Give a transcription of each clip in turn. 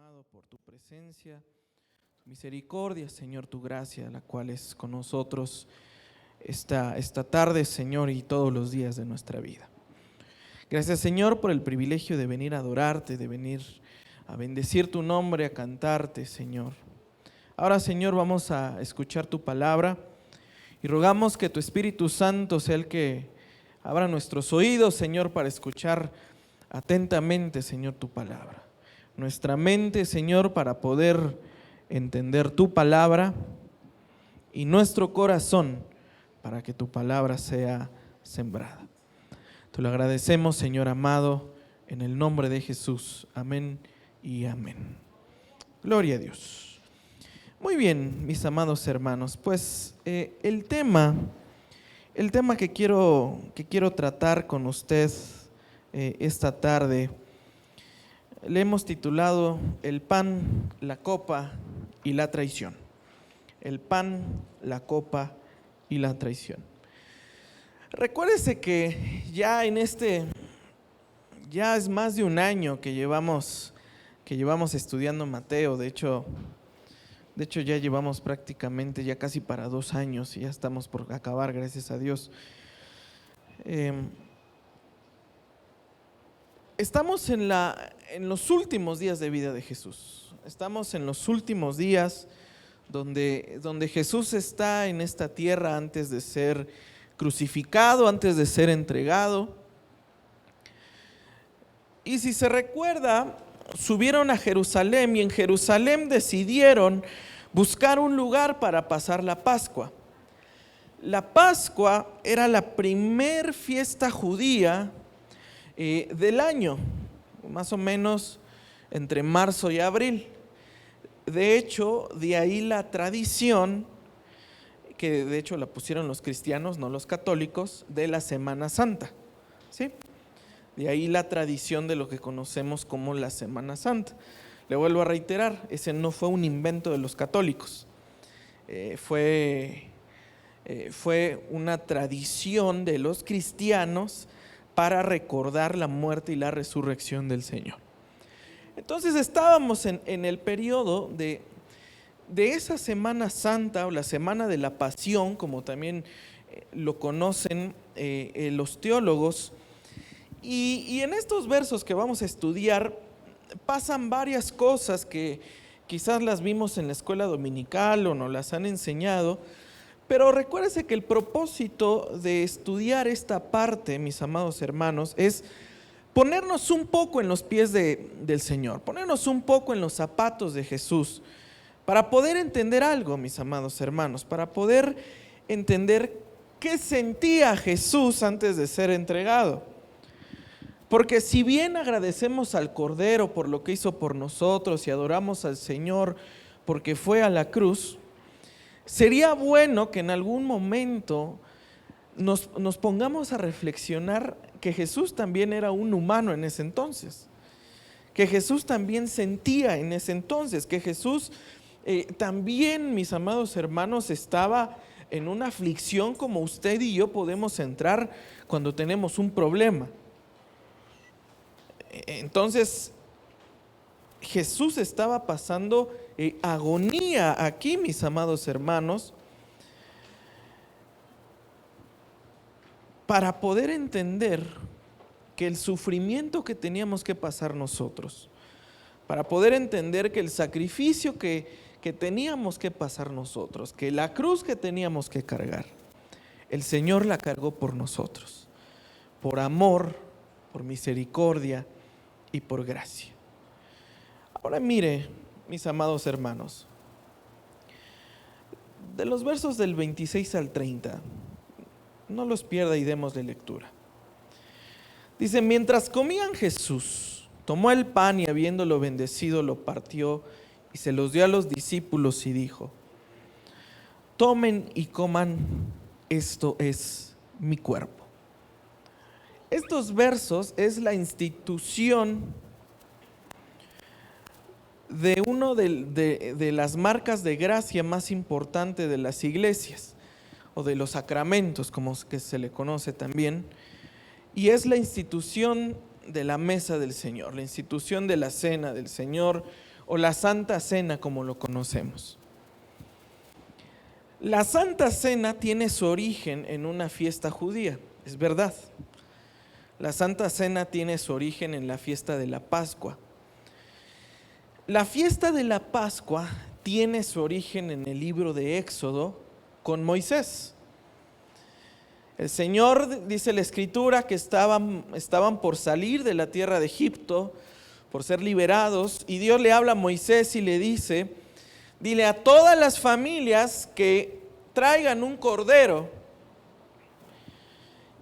amado, por tu presencia, tu misericordia, Señor, tu gracia, la cual es con nosotros esta tarde, Señor, y todos los días de nuestra vida. Gracias, Señor, por el privilegio de venir a adorarte, de venir a bendecir tu nombre, a cantarte, Señor. Ahora, Señor, vamos a escuchar tu palabra y rogamos que tu Espíritu Santo sea el que abra nuestros oídos, Señor, para escuchar atentamente, Señor, tu palabra. Nuestra mente, Señor, para poder entender tu palabra, y nuestro corazón para que tu palabra sea sembrada. Te lo agradecemos, Señor amado, en el nombre de Jesús. Amén y amén. Gloria a Dios. Muy bien, mis amados hermanos, pues el tema que quiero tratar con usted esta tarde, le hemos titulado El pan, la copa y la traición. El pan, la copa y la traición. Recuérdese que ya es más de un año que llevamos estudiando Mateo. De hecho ya llevamos prácticamente ya casi para 2 años y ya estamos por acabar, gracias a Dios. Estamos en los últimos días de vida de Jesús. Estamos en los últimos días donde Jesús está en esta tierra antes de ser crucificado, antes de ser entregado. Y si se recuerda, subieron a Jerusalén y en Jerusalén decidieron buscar un lugar para pasar la Pascua. La Pascua era la primer fiesta judía del año, más o menos entre marzo y abril. De hecho, de ahí la tradición, que de hecho la pusieron los cristianos, no los católicos, de la Semana Santa, ¿sí? De ahí la tradición de lo que conocemos como la Semana Santa. Le vuelvo a reiterar, ese no fue un invento de los católicos, fue una tradición de los cristianos para recordar la muerte y la resurrección del Señor. Entonces estábamos en el periodo de esa Semana Santa, o la Semana de la Pasión, como también lo conocen los teólogos, y en estos versos que vamos a estudiar pasan varias cosas que quizás las vimos en la escuela dominical o nos las han enseñado, pero recuérdese que el propósito de estudiar esta parte, mis amados hermanos, es ponernos un poco en los pies del Señor, ponernos un poco en los zapatos de Jesús, para poder entender algo, mis amados hermanos, para poder entender qué sentía Jesús antes de ser entregado. Porque si bien agradecemos al Cordero por lo que hizo por nosotros y adoramos al Señor porque fue a la cruz, sería bueno que en algún momento nos pongamos a reflexionar que Jesús también era un humano en ese entonces, que Jesús también sentía en ese entonces, que Jesús también, mis amados hermanos, estaba en una aflicción como usted y yo podemos entrar cuando tenemos un problema. Entonces, Jesús estaba pasando agonía aquí, mis amados hermanos, para poder entender que el sufrimiento que teníamos que pasar nosotros, para poder entender que el sacrificio que teníamos que pasar nosotros, que la cruz que teníamos que cargar, el Señor la cargó por nosotros, por amor, por misericordia y por gracia. Ahora mire, mis amados hermanos, de los versos del 26 al 30, no los pierda y démosle lectura. Dice: mientras comían, Jesús tomó el pan y habiéndolo bendecido lo partió y se los dio a los discípulos y dijo: tomen y coman, esto es mi cuerpo. Estos versos es la institución de una de las marcas de gracia más importante de las iglesias, o de los sacramentos, como que se le conoce también, y es la institución de la mesa del Señor, la institución de la cena del Señor, o la Santa Cena como lo conocemos. La Santa Cena tiene su origen en una fiesta judía, es verdad. La Santa Cena tiene su origen en la fiesta de la Pascua. La fiesta de la Pascua tiene su origen en el libro de Éxodo con Moisés. El Señor, dice la Escritura, que estaban por salir de la tierra de Egipto, por ser liberados, y Dios le habla a Moisés y le dice: dile a todas las familias que traigan un cordero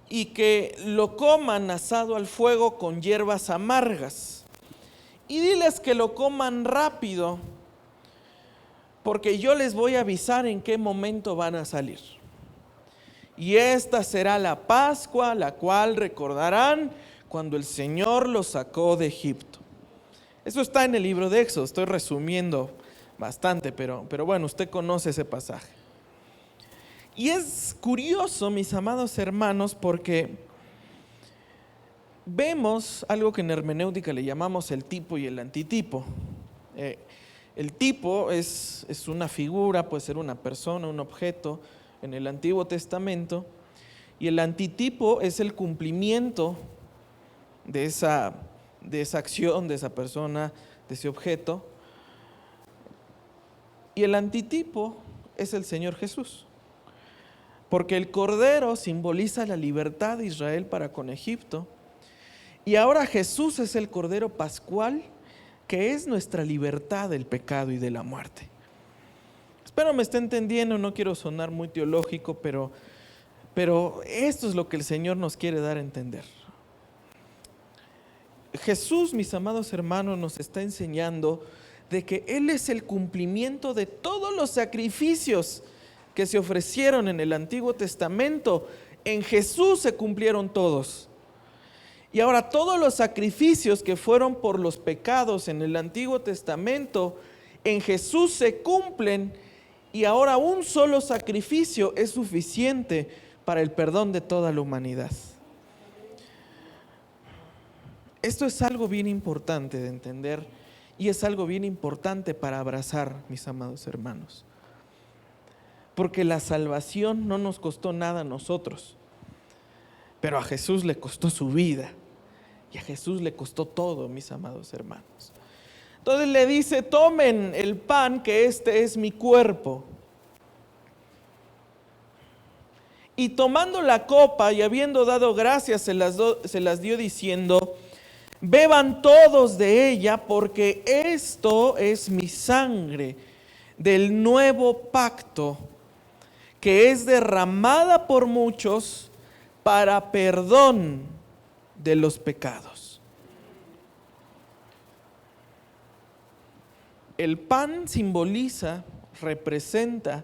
y que lo coman asado al fuego con hierbas amargas. Y diles que lo coman rápido, porque yo les voy a avisar en qué momento van a salir. Y esta será la Pascua, la cual recordarán cuando el Señor los sacó de Egipto. Eso está en el libro de Éxodo, estoy resumiendo bastante, pero bueno, usted conoce ese pasaje. Y es curioso, mis amados hermanos, porque vemos algo que en hermenéutica le llamamos el tipo y el antitipo. El tipo es una figura, puede ser una persona, un objeto en el Antiguo Testamento, y el antitipo es el cumplimiento de esa acción, de esa persona, de ese objeto. Y el antitipo es el Señor Jesús, porque el cordero simboliza la libertad de Israel para con Egipto, y ahora Jesús es el cordero pascual, que es nuestra libertad del pecado y de la muerte. Espero me esté entendiendo, no quiero sonar muy teológico, pero esto es lo que el Señor nos quiere dar a entender. Jesús, mis amados hermanos, nos está enseñando de que Él es el cumplimiento de todos los sacrificios que se ofrecieron en el Antiguo Testamento. En Jesús se cumplieron todos. Y ahora todos los sacrificios que fueron por los pecados en el Antiguo Testamento, en Jesús se cumplen, y ahora un solo sacrificio es suficiente para el perdón de toda la humanidad. Esto es algo bien importante de entender, y es algo bien importante para abrazar, mis amados hermanos. Porque la salvación no nos costó nada a nosotros, pero a Jesús le costó su vida, y a Jesús le costó todo, mis amados hermanos. Entonces le dice: tomen el pan, que este es mi cuerpo. Y tomando la copa y habiendo dado gracias, se las dio diciendo: beban todos de ella, porque esto es mi sangre del nuevo pacto, que es derramada por muchos para perdón de los pecados. El pan simboliza, representa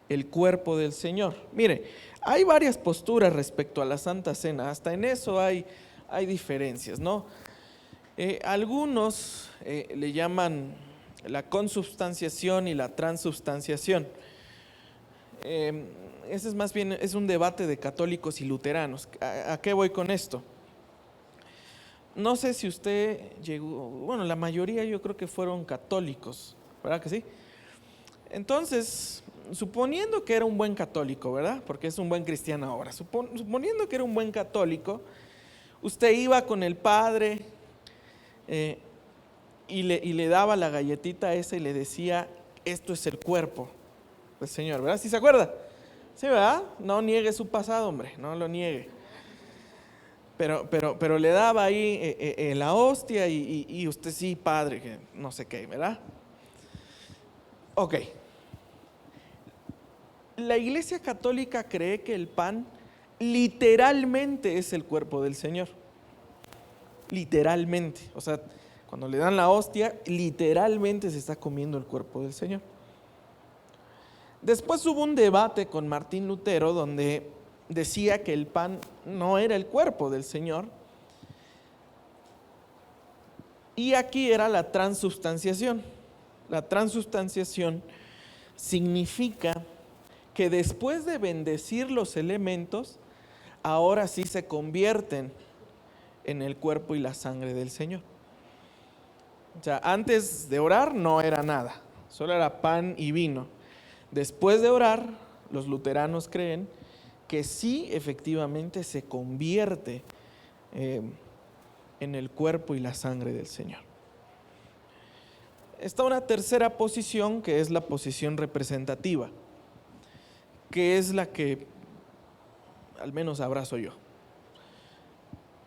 el cuerpo del Señor. Mire, hay varias posturas respecto a la Santa Cena, hasta en eso hay diferencias, ¿no? Algunos le llaman la consubstanciación y la transubstanciación. Ese es más bien es un debate de católicos y luteranos. ¿A qué voy con esto? No sé si usted llegó, bueno, la mayoría yo creo que fueron católicos, ¿verdad que sí? Entonces, suponiendo que era un buen católico, ¿verdad? Porque es un buen cristiano ahora. Suponiendo que era un buen católico, usted iba con el padre y le daba la galletita esa y le decía: esto es el cuerpo del Señor, ¿verdad? ¿Sí se acuerda? Sí, ¿verdad? No niegue su pasado, hombre, no lo niegue. Pero le daba ahí la hostia y usted: sí, padre, que no sé qué, ¿verdad? Ok. La Iglesia Católica cree que el pan literalmente es el cuerpo del Señor. Literalmente. O sea, cuando le dan la hostia, literalmente se está comiendo el cuerpo del Señor. Después hubo un debate con Martín Lutero donde decía que el pan no era el cuerpo del Señor. Y aquí era la transubstanciación. La transubstanciación significa que después de bendecir los elementos, ahora sí se convierten en el cuerpo y la sangre del Señor. O sea, antes de orar no era nada, solo era pan y vino. Después de orar, los luteranos creen que sí efectivamente se convierte en el cuerpo y la sangre del Señor. Está una tercera posición, que es la posición representativa, que es la que al menos abrazo yo.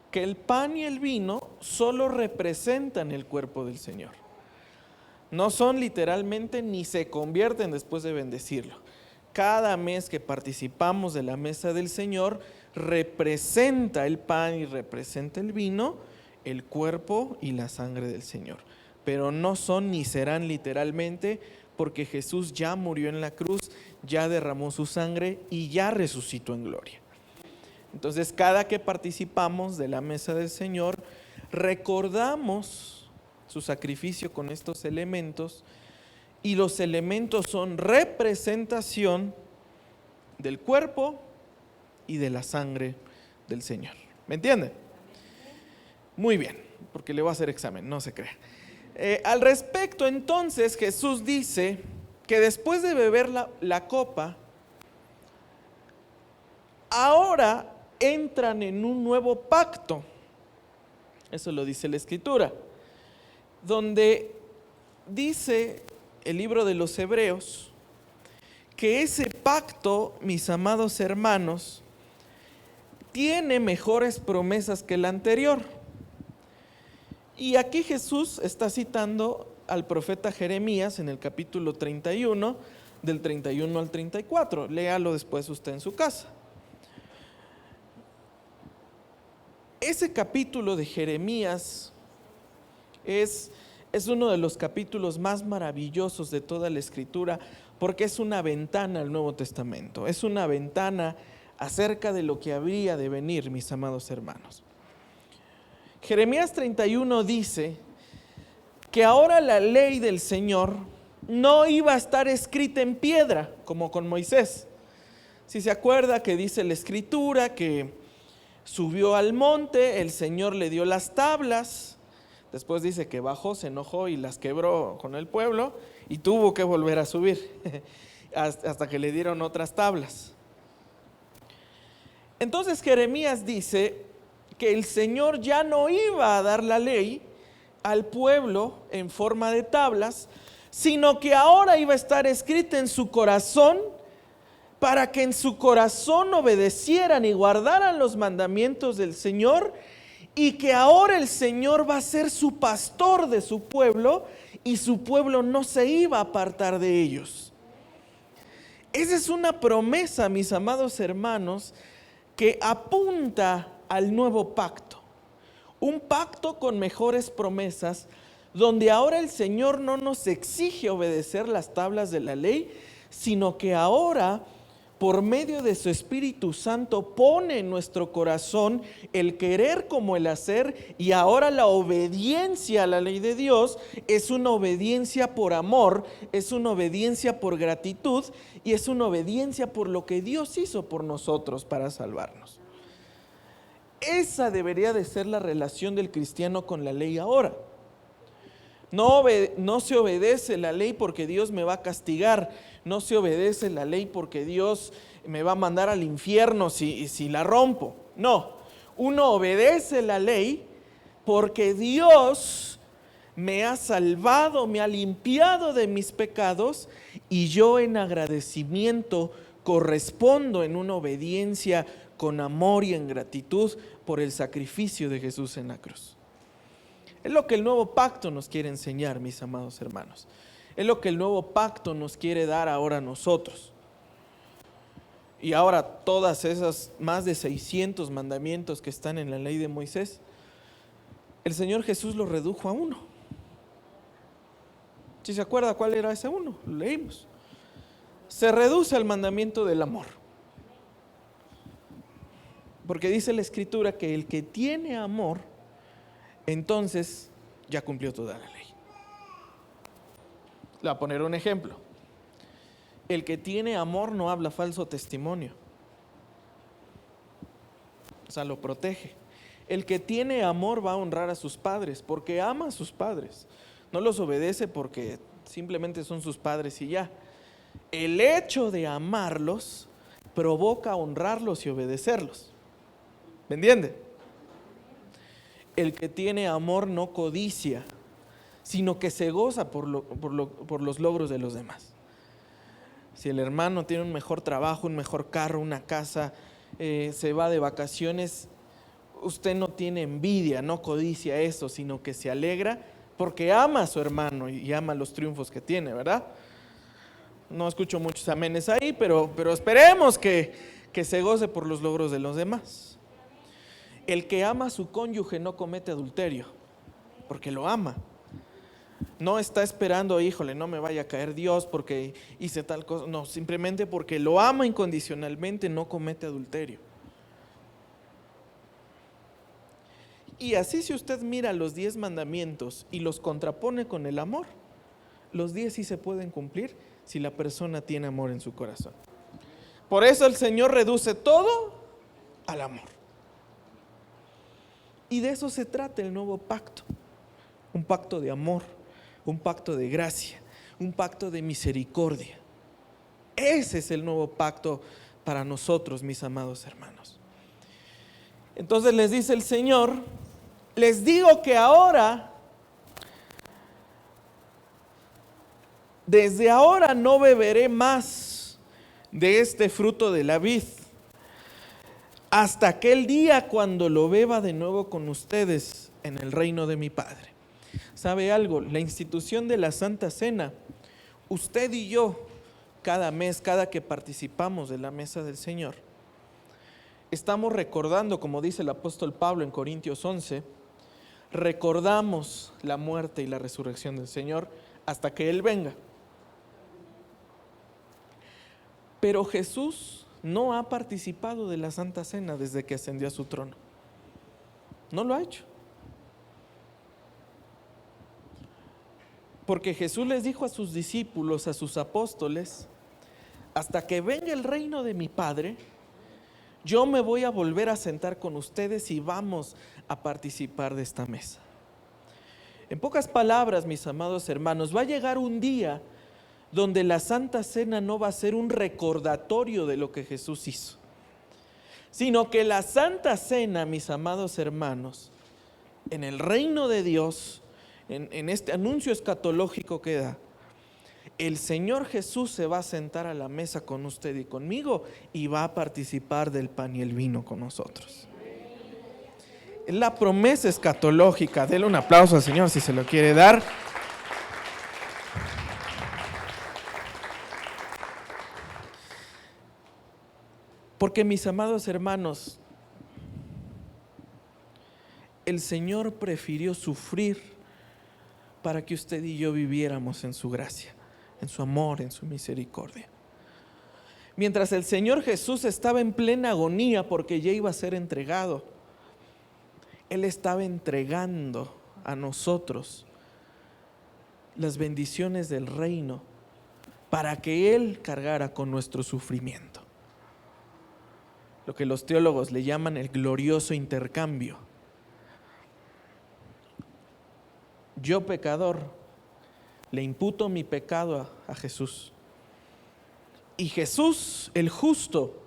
Que el pan y el vino solo representan el cuerpo del Señor. No son literalmente ni se convierten después de bendecirlo. Cada mes que participamos de la mesa del Señor representa el pan y representa el vino, el cuerpo y la sangre del Señor. Pero no son ni serán literalmente, porque Jesús ya murió en la cruz, ya derramó su sangre y ya resucitó en gloria. Entonces, cada que participamos de la mesa del Señor, recordamos su sacrificio con estos elementos, y los elementos son representación del cuerpo y de la sangre del Señor. ¿Me entienden? Muy bien, porque le voy a hacer examen, no se crea. Al respecto, entonces, Jesús dice que después de beber la copa, ahora entran en un nuevo pacto. Eso lo dice la Escritura, donde dice el libro de los Hebreos que ese pacto, mis amados hermanos, tiene mejores promesas que el anterior. Y aquí Jesús está citando al profeta Jeremías en el capítulo 31, del 31 al 34. Léalo después usted en su casa. Ese capítulo de Jeremías es uno de los capítulos más maravillosos de toda la Escritura, porque es una ventana al Nuevo Testamento, es una ventana acerca de lo que habría de venir, mis amados hermanos. Jeremías 31 dice que ahora la ley del Señor no iba a estar escrita en piedra como con Moisés. Si se acuerda que dice la Escritura que subió al monte, el Señor le dio las tablas, después dice que bajó, se enojó y las quebró con el pueblo y tuvo que volver a subir hasta que le dieron otras tablas. Entonces Jeremías dice que el Señor ya no iba a dar la ley al pueblo en forma de tablas, sino que ahora iba a estar escrita en su corazón, para que en su corazón obedecieran y guardaran los mandamientos del Señor, y que ahora el Señor va a ser su pastor de su pueblo, y su pueblo no se iba a apartar de ellos. Esa es una promesa, mis amados hermanos, que apunta al nuevo pacto. Un pacto con mejores promesas, donde ahora el Señor no nos exige obedecer las tablas de la ley, sino que ahora, por medio de su Espíritu Santo, pone en nuestro corazón el querer como el hacer, y ahora la obediencia a la ley de Dios es una obediencia por amor, es una obediencia por gratitud, y es una obediencia por lo que Dios hizo por nosotros para salvarnos. Esa debería de ser la relación del cristiano con la ley ahora. No se obedece la ley porque Dios me va a castigar, no se obedece la ley porque Dios me va a mandar al infierno si la rompo. No, uno obedece la ley porque Dios me ha salvado, me ha limpiado de mis pecados, y yo en agradecimiento correspondo en una obediencia con amor y en gratitud por el sacrificio de Jesús en la cruz. Es lo que el nuevo pacto nos quiere enseñar, mis amados hermanos. Es lo que el nuevo pacto nos quiere dar ahora a nosotros. Y ahora todas esas más de 600 mandamientos que están en la ley de Moisés, el Señor Jesús los redujo a uno. ¿Sí se acuerda cuál era ese uno? Lo leímos. Se reduce al mandamiento del amor. Porque dice la Escritura que el que tiene amor, entonces ya cumplió toda la ley. Le voy a poner un ejemplo. El que tiene amor no habla falso testimonio. O sea, lo protege. El que tiene amor va a honrar a sus padres porque ama a sus padres. No los obedece porque simplemente son sus padres y ya. El hecho de amarlos provoca honrarlos y obedecerlos. ¿Me entiende? El que tiene amor no codicia, sino que se goza por los logros de los demás. Si el hermano tiene un mejor trabajo, un mejor carro, una casa, se va de vacaciones, usted no tiene envidia, no codicia eso, sino que se alegra porque ama a su hermano y ama los triunfos que tiene, ¿verdad? No escucho muchos amenes ahí, pero esperemos que se goce por los logros de los demás. El que ama a su cónyuge no comete adulterio, porque lo ama. No está esperando, híjole, no me vaya a caer Dios porque hice tal cosa. No, simplemente porque lo ama incondicionalmente no comete adulterio. Y así, si usted mira los 10 mandamientos y los contrapone con el amor, los 10 sí se pueden cumplir si la persona tiene amor en su corazón. Por eso el Señor reduce todo al amor. Y de eso se trata el nuevo pacto. Un pacto de amor, un pacto de gracia, un pacto de misericordia. Ese es el nuevo pacto para nosotros, mis amados hermanos. Entonces les dice el Señor, les digo que ahora, desde ahora no beberé más de este fruto de la vid, hasta aquel día cuando lo beba de nuevo con ustedes en el reino de mi Padre. ¿Sabe algo? La institución de la Santa Cena, usted y yo, cada mes, cada que participamos de la mesa del Señor, estamos recordando, como dice el apóstol Pablo en Corintios 11, recordamos la muerte y la resurrección del Señor hasta que Él venga. Pero Jesús no ha participado de la Santa Cena desde que ascendió a su trono. No lo ha hecho. Porque Jesús les dijo a sus discípulos, a sus apóstoles, hasta que venga el reino de mi Padre, yo me voy a volver a sentar con ustedes y vamos a participar de esta mesa. En pocas palabras, mis amados hermanos, va a llegar un día donde la Santa Cena no va a ser un recordatorio de lo que Jesús hizo, sino que la Santa Cena, mis amados hermanos, en el reino de Dios, en este anuncio escatológico que da, el Señor Jesús se va a sentar a la mesa con usted y conmigo y va a participar del pan y el vino con nosotros. Es la promesa escatológica. Dele un aplauso al Señor si se lo quiere dar. Porque, mis amados hermanos, el Señor prefirió sufrir para que usted y yo viviéramos en su gracia, en su amor, en su misericordia. Mientras el Señor Jesús estaba en plena agonía porque ya iba a ser entregado, Él estaba entregando a nosotros las bendiciones del reino para que Él cargara con nuestro sufrimiento. Lo que los teólogos le llaman el glorioso intercambio. Yo, pecador, le imputo mi pecado a Jesús. Y Jesús, el justo,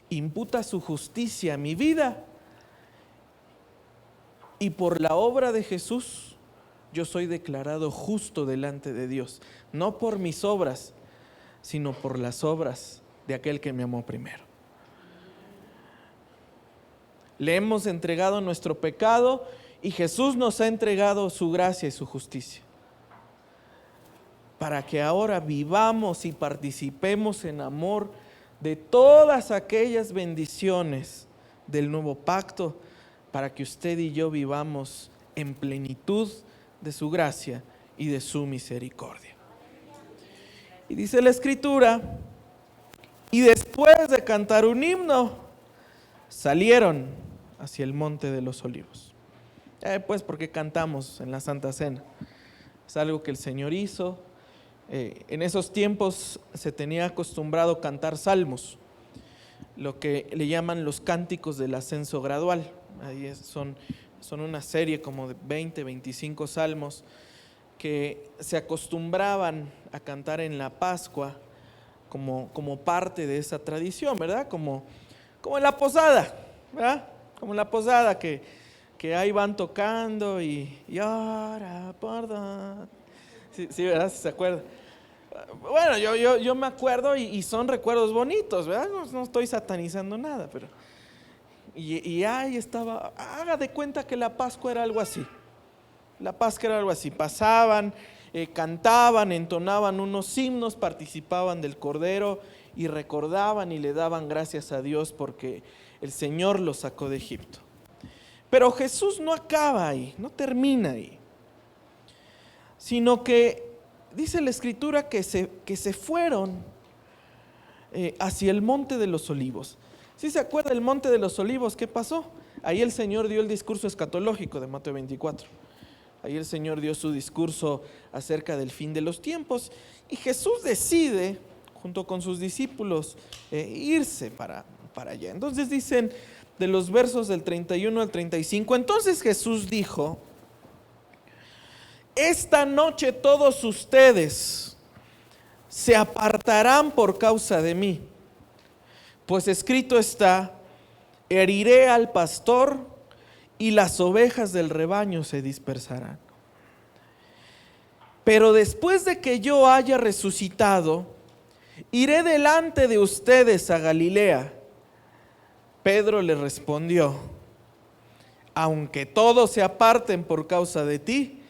imputa su justicia a mi vida. Y por la obra de Jesús, yo soy declarado justo delante de Dios. No por mis obras, sino por las obras de aquel que me amó primero. Le hemos entregado nuestro pecado y Jesús nos ha entregado su gracia y su justicia, para que ahora vivamos y participemos en amor de todas aquellas bendiciones del nuevo pacto, para que usted y yo vivamos en plenitud de su gracia y de su misericordia. Y dice la Escritura, y después de cantar un himno, salieron hacia el monte de los olivos. Pues porque cantamos en la Santa Cena. Es algo que el Señor hizo. En esos tiempos se tenía acostumbrado cantar salmos, lo que le llaman los cánticos del ascenso gradual. Ahí son una serie como de 20, 25 salmos que se acostumbraban a cantar en la Pascua como parte de esa tradición, ¿verdad? Como en la posada, ¿verdad? Como en la posada que ahí van tocando y ahora, perdón. Sí, ¿verdad? ¿Se acuerda? Bueno, yo me acuerdo y son recuerdos bonitos, ¿verdad? No estoy satanizando nada, pero... Y ahí estaba, haga de cuenta que la Pascua era algo así. La Pascua era algo así, pasaban, cantaban, entonaban unos himnos, participaban del Cordero y recordaban y le daban gracias a Dios porque el Señor los sacó de Egipto. Pero Jesús no acaba ahí, no termina ahí, sino que dice la Escritura que se fueron hacia el Monte de los Olivos. ¿Sí se acuerda el Monte de los Olivos? ¿Qué pasó? Ahí el Señor dio el discurso escatológico de Mateo 24. Ahí el Señor dio su discurso acerca del fin de los tiempos y Jesús decide, junto con sus discípulos, irse para allá. Entonces dicen de los versos del 31 al 35, entonces Jesús dijo: esta noche todos ustedes se apartarán por causa de mí, pues escrito está: heriré al pastor y las ovejas del rebaño se dispersarán. Pero después de que yo haya resucitado, iré delante de ustedes a Galilea. Pedro le respondió: aunque todos se aparten por causa de ti,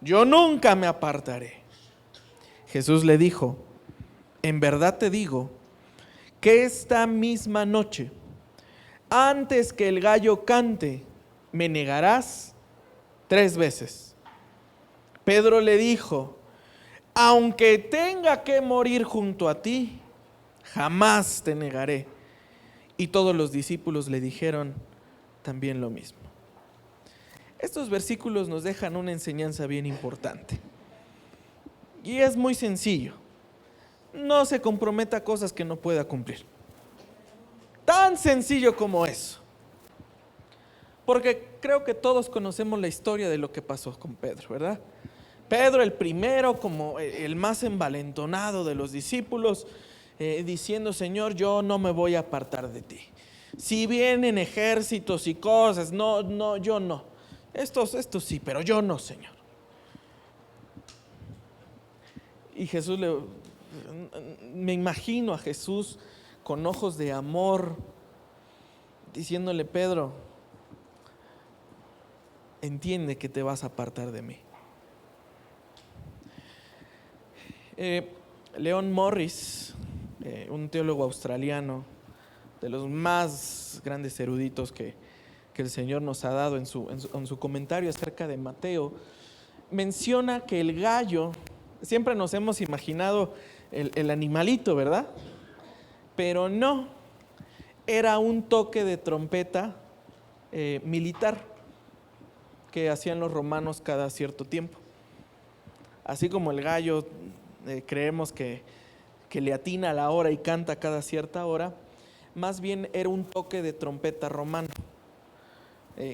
yo nunca me apartaré. Jesús le dijo: en verdad te digo que esta misma noche, antes que el gallo cante, me negarás 3 veces. Pedro le dijo: aunque tenga que morir junto a ti, jamás te negaré. Y todos los discípulos le dijeron también lo mismo. Estos versículos nos dejan una enseñanza bien importante. Y es muy sencillo. No se comprometa a cosas que no pueda cumplir. Tan sencillo como eso. Porque creo que todos conocemos la historia de lo que pasó con Pedro, ¿verdad? Pedro, el primero, como el más envalentonado de los discípulos, diciendo: Señor, yo no me voy a apartar de ti. Si vienen ejércitos y cosas, no, yo no. Estos sí, pero yo no, Señor. Y Jesús me imagino a Jesús con ojos de amor, diciéndole: Pedro, entiende que te vas a apartar de mí. Leon Morris, un teólogo australiano, de los más grandes eruditos que el Señor nos ha dado en su comentario acerca de Mateo, menciona que el gallo, siempre nos hemos imaginado el animalito, ¿verdad? Pero no, era un toque de trompeta militar que hacían los romanos cada cierto tiempo. Así como el gallo creemos que le atina a la hora y canta cada cierta hora, más bien era un toque de trompeta romano,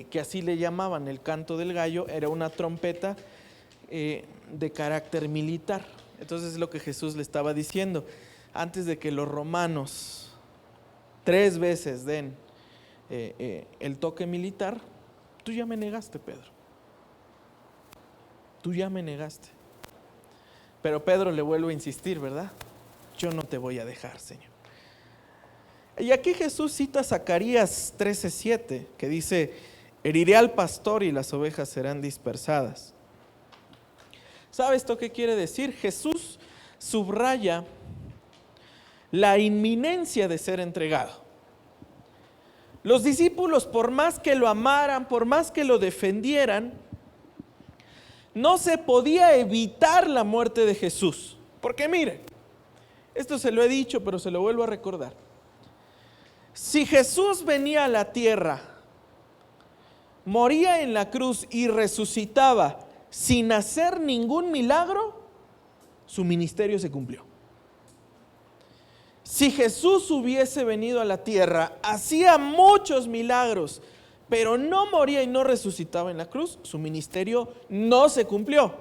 que así le llamaban. El canto del gallo era una trompeta de carácter militar. Entonces es lo que Jesús le estaba diciendo: antes de que los romanos 3 veces den el toque militar, tú ya me negaste, Pedro. Tú ya me negaste. Pero Pedro le vuelve a insistir, ¿verdad? Yo no te voy a dejar, Señor. Y aquí Jesús cita Zacarías 13:7, que dice: heriré al pastor y las ovejas serán dispersadas. ¿Sabe esto qué quiere decir? Jesús subraya la inminencia de ser entregado. Los discípulos, por más que lo amaran, por más que lo defendieran, no se podía evitar la muerte de Jesús. Porque mire, esto se lo he dicho, pero se lo vuelvo a recordar. Si Jesús venía a la tierra, moría en la cruz y resucitaba sin hacer ningún milagro, su ministerio se cumplió. Si Jesús hubiese venido a la tierra, hacía muchos milagros, pero no moría y no resucitaba en la cruz, su ministerio no se cumplió.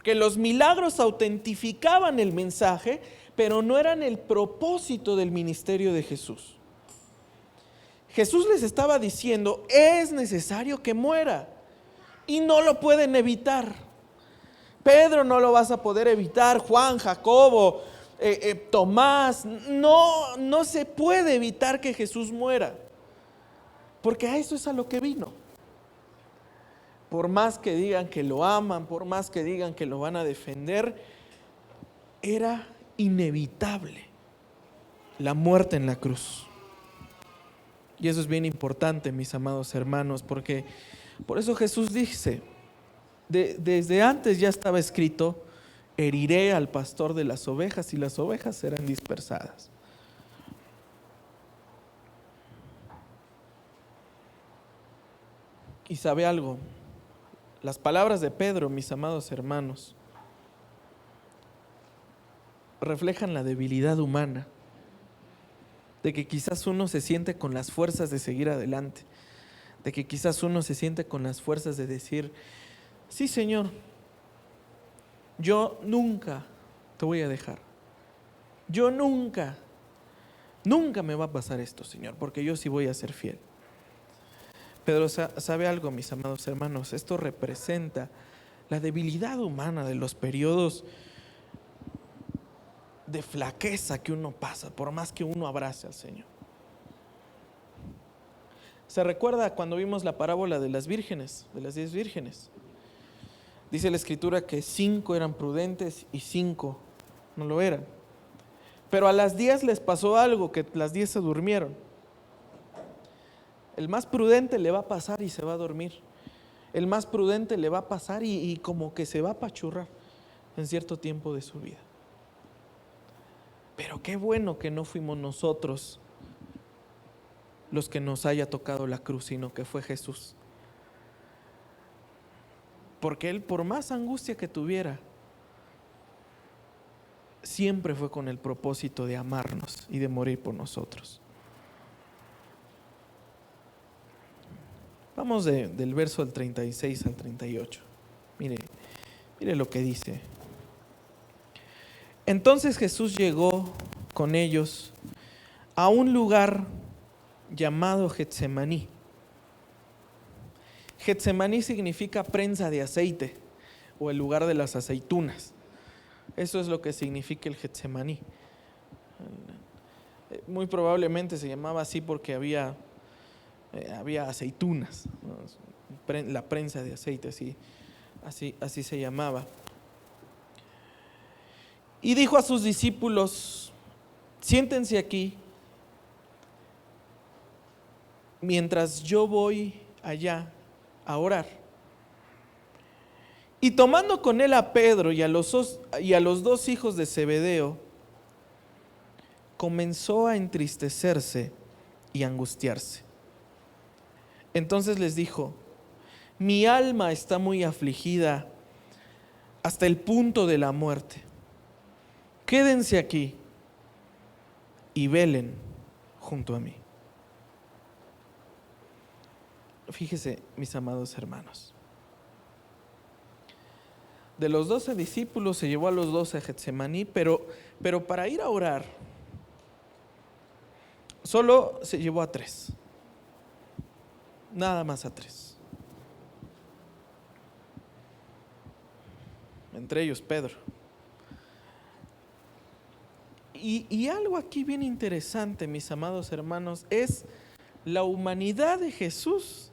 que los milagros autentificaban el mensaje, pero no eran el propósito del ministerio de Jesús. Jesús les estaba diciendo, es necesario que muera y no lo pueden evitar. Pedro no lo vas a poder evitar, Juan, Jacobo, Tomás, no se puede evitar que Jesús muera, porque a eso es a lo que vino. Por más que digan que lo aman, por más que digan que lo van a defender, era inevitable la muerte en la cruz. Y eso es bien importante, mis amados hermanos, porque por eso Jesús dice, desde antes ya estaba escrito, heriré al pastor de las ovejas y las ovejas serán dispersadas. Y sabe algo, las palabras de Pedro, mis amados hermanos, reflejan la debilidad humana, de que quizás uno se siente con las fuerzas de seguir adelante, de que quizás uno se siente con las fuerzas de decir, sí, Señor, yo nunca te voy a dejar, yo nunca me va a pasar esto, Señor, porque yo sí voy a ser fiel. Pero ¿sabe algo, mis amados hermanos? Esto representa la debilidad humana de los periodos de flaqueza que uno pasa, por más que uno abrace al Señor. ¿Se recuerda cuando vimos la parábola de las vírgenes, de las 10 vírgenes? Dice la Escritura que 5 eran prudentes y 5 no lo eran. Pero a las 10 les pasó algo, que las 10 se durmieron. El más prudente le va a pasar y se va a dormir. El más prudente le va a pasar y como que se va a apachurrar en cierto tiempo de su vida. Pero qué bueno que no fuimos nosotros los que nos haya tocado la cruz, sino que fue Jesús. Porque Él, por más angustia que tuviera, siempre fue con el propósito de amarnos y de morir por nosotros. Vamos del verso del 36 al 38. Mire lo que dice. Entonces Jesús llegó con ellos a un lugar llamado Getsemaní. Getsemaní significa prensa de aceite o el lugar de las aceitunas. Eso es lo que significa el Getsemaní. Muy probablemente se llamaba así porque había aceitunas, ¿no? La prensa de aceite, así se llamaba. Y dijo a sus discípulos, siéntense aquí mientras yo voy allá a orar. Y tomando con él a Pedro y a los 2 hijos de Zebedeo, comenzó a entristecerse y angustiarse. Entonces les dijo, mi alma está muy afligida hasta el punto de la muerte. Quédense aquí y velen junto a mí. Fíjese, mis amados hermanos, de los 12 discípulos se llevó a los 12 a Getsemaní, pero para ir a orar solo se llevó a 3, nada más a 3, entre ellos Pedro. Y algo aquí bien interesante, mis amados hermanos, es la humanidad de Jesús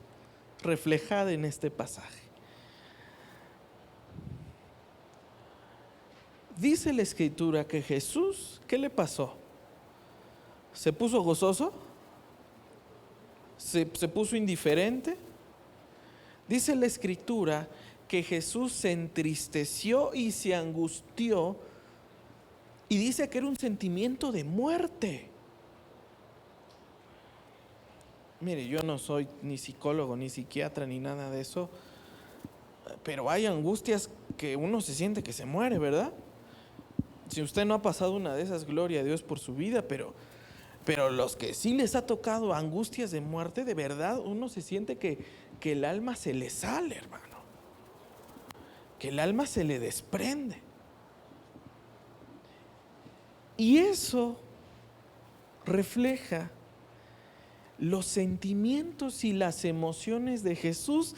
reflejada en este pasaje. Dice la Escritura que Jesús, ¿qué le pasó? ¿Se puso gozoso? ¿Se puso indiferente? Dice la Escritura que Jesús se entristeció y se angustió, y dice que era un sentimiento de muerte. Mire, yo no soy ni psicólogo, ni psiquiatra, ni nada de eso, pero hay angustias que uno se siente que se muere, ¿verdad? Si usted no ha pasado una de esas, gloria a Dios por su vida, pero los que sí les ha tocado angustias de muerte, de verdad uno se siente que el alma se le sale, hermano. que el alma se le desprende. Y eso refleja los sentimientos y las emociones de Jesús,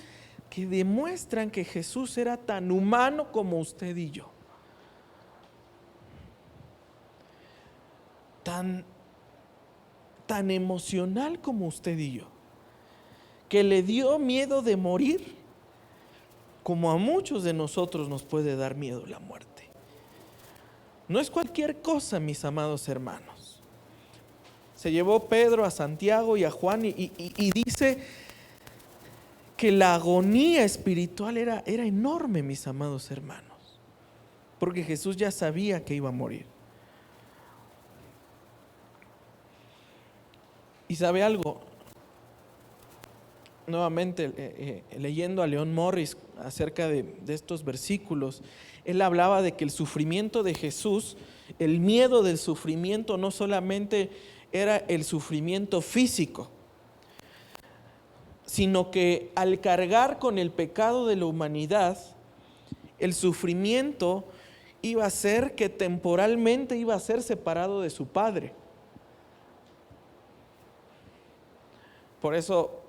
que demuestran que Jesús era tan humano como usted y yo, tan emocional como usted y yo, que le dio miedo de morir, como a muchos de nosotros nos puede dar miedo la muerte. No es cualquier cosa, mis amados hermanos. Se llevó Pedro a Santiago y a Juan y dice que la agonía espiritual era enorme, mis amados hermanos, porque Jesús ya sabía que iba a morir. Y sabe algo, nuevamente leyendo a Leon Morris acerca de estos versículos, él hablaba de que el sufrimiento de Jesús, el miedo del sufrimiento, no solamente era el sufrimiento físico, sino que al cargar con el pecado de la humanidad, el sufrimiento iba a ser que temporalmente iba a ser separado de su Padre. Por eso,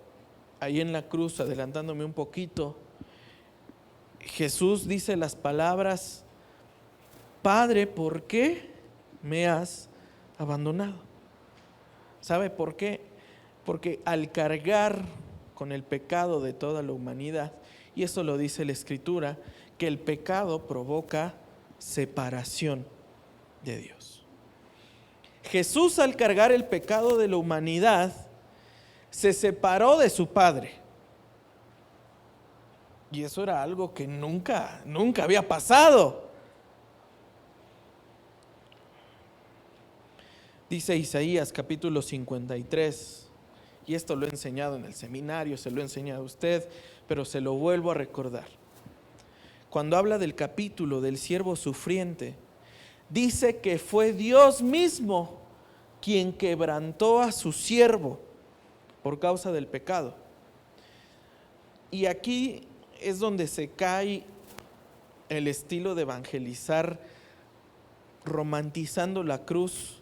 ahí en la cruz, adelantándome un poquito, Jesús dice las palabras: Padre, ¿por qué me has abandonado? ¿Sabe por qué? Porque al cargar con el pecado de toda la humanidad, y eso lo dice la Escritura, que el pecado provoca separación de Dios. Jesús, al cargar el pecado de la humanidad, se separó de su Padre. Y eso era algo que nunca había pasado. Dice Isaías capítulo 53, y esto lo he enseñado en el seminario, se lo he enseñado a usted, pero se lo vuelvo a recordar. Cuando habla del capítulo del siervo sufriente, dice que fue Dios mismo quien quebrantó a su siervo por causa del pecado. Y aquí es donde se cae el estilo de evangelizar, romantizando la cruz,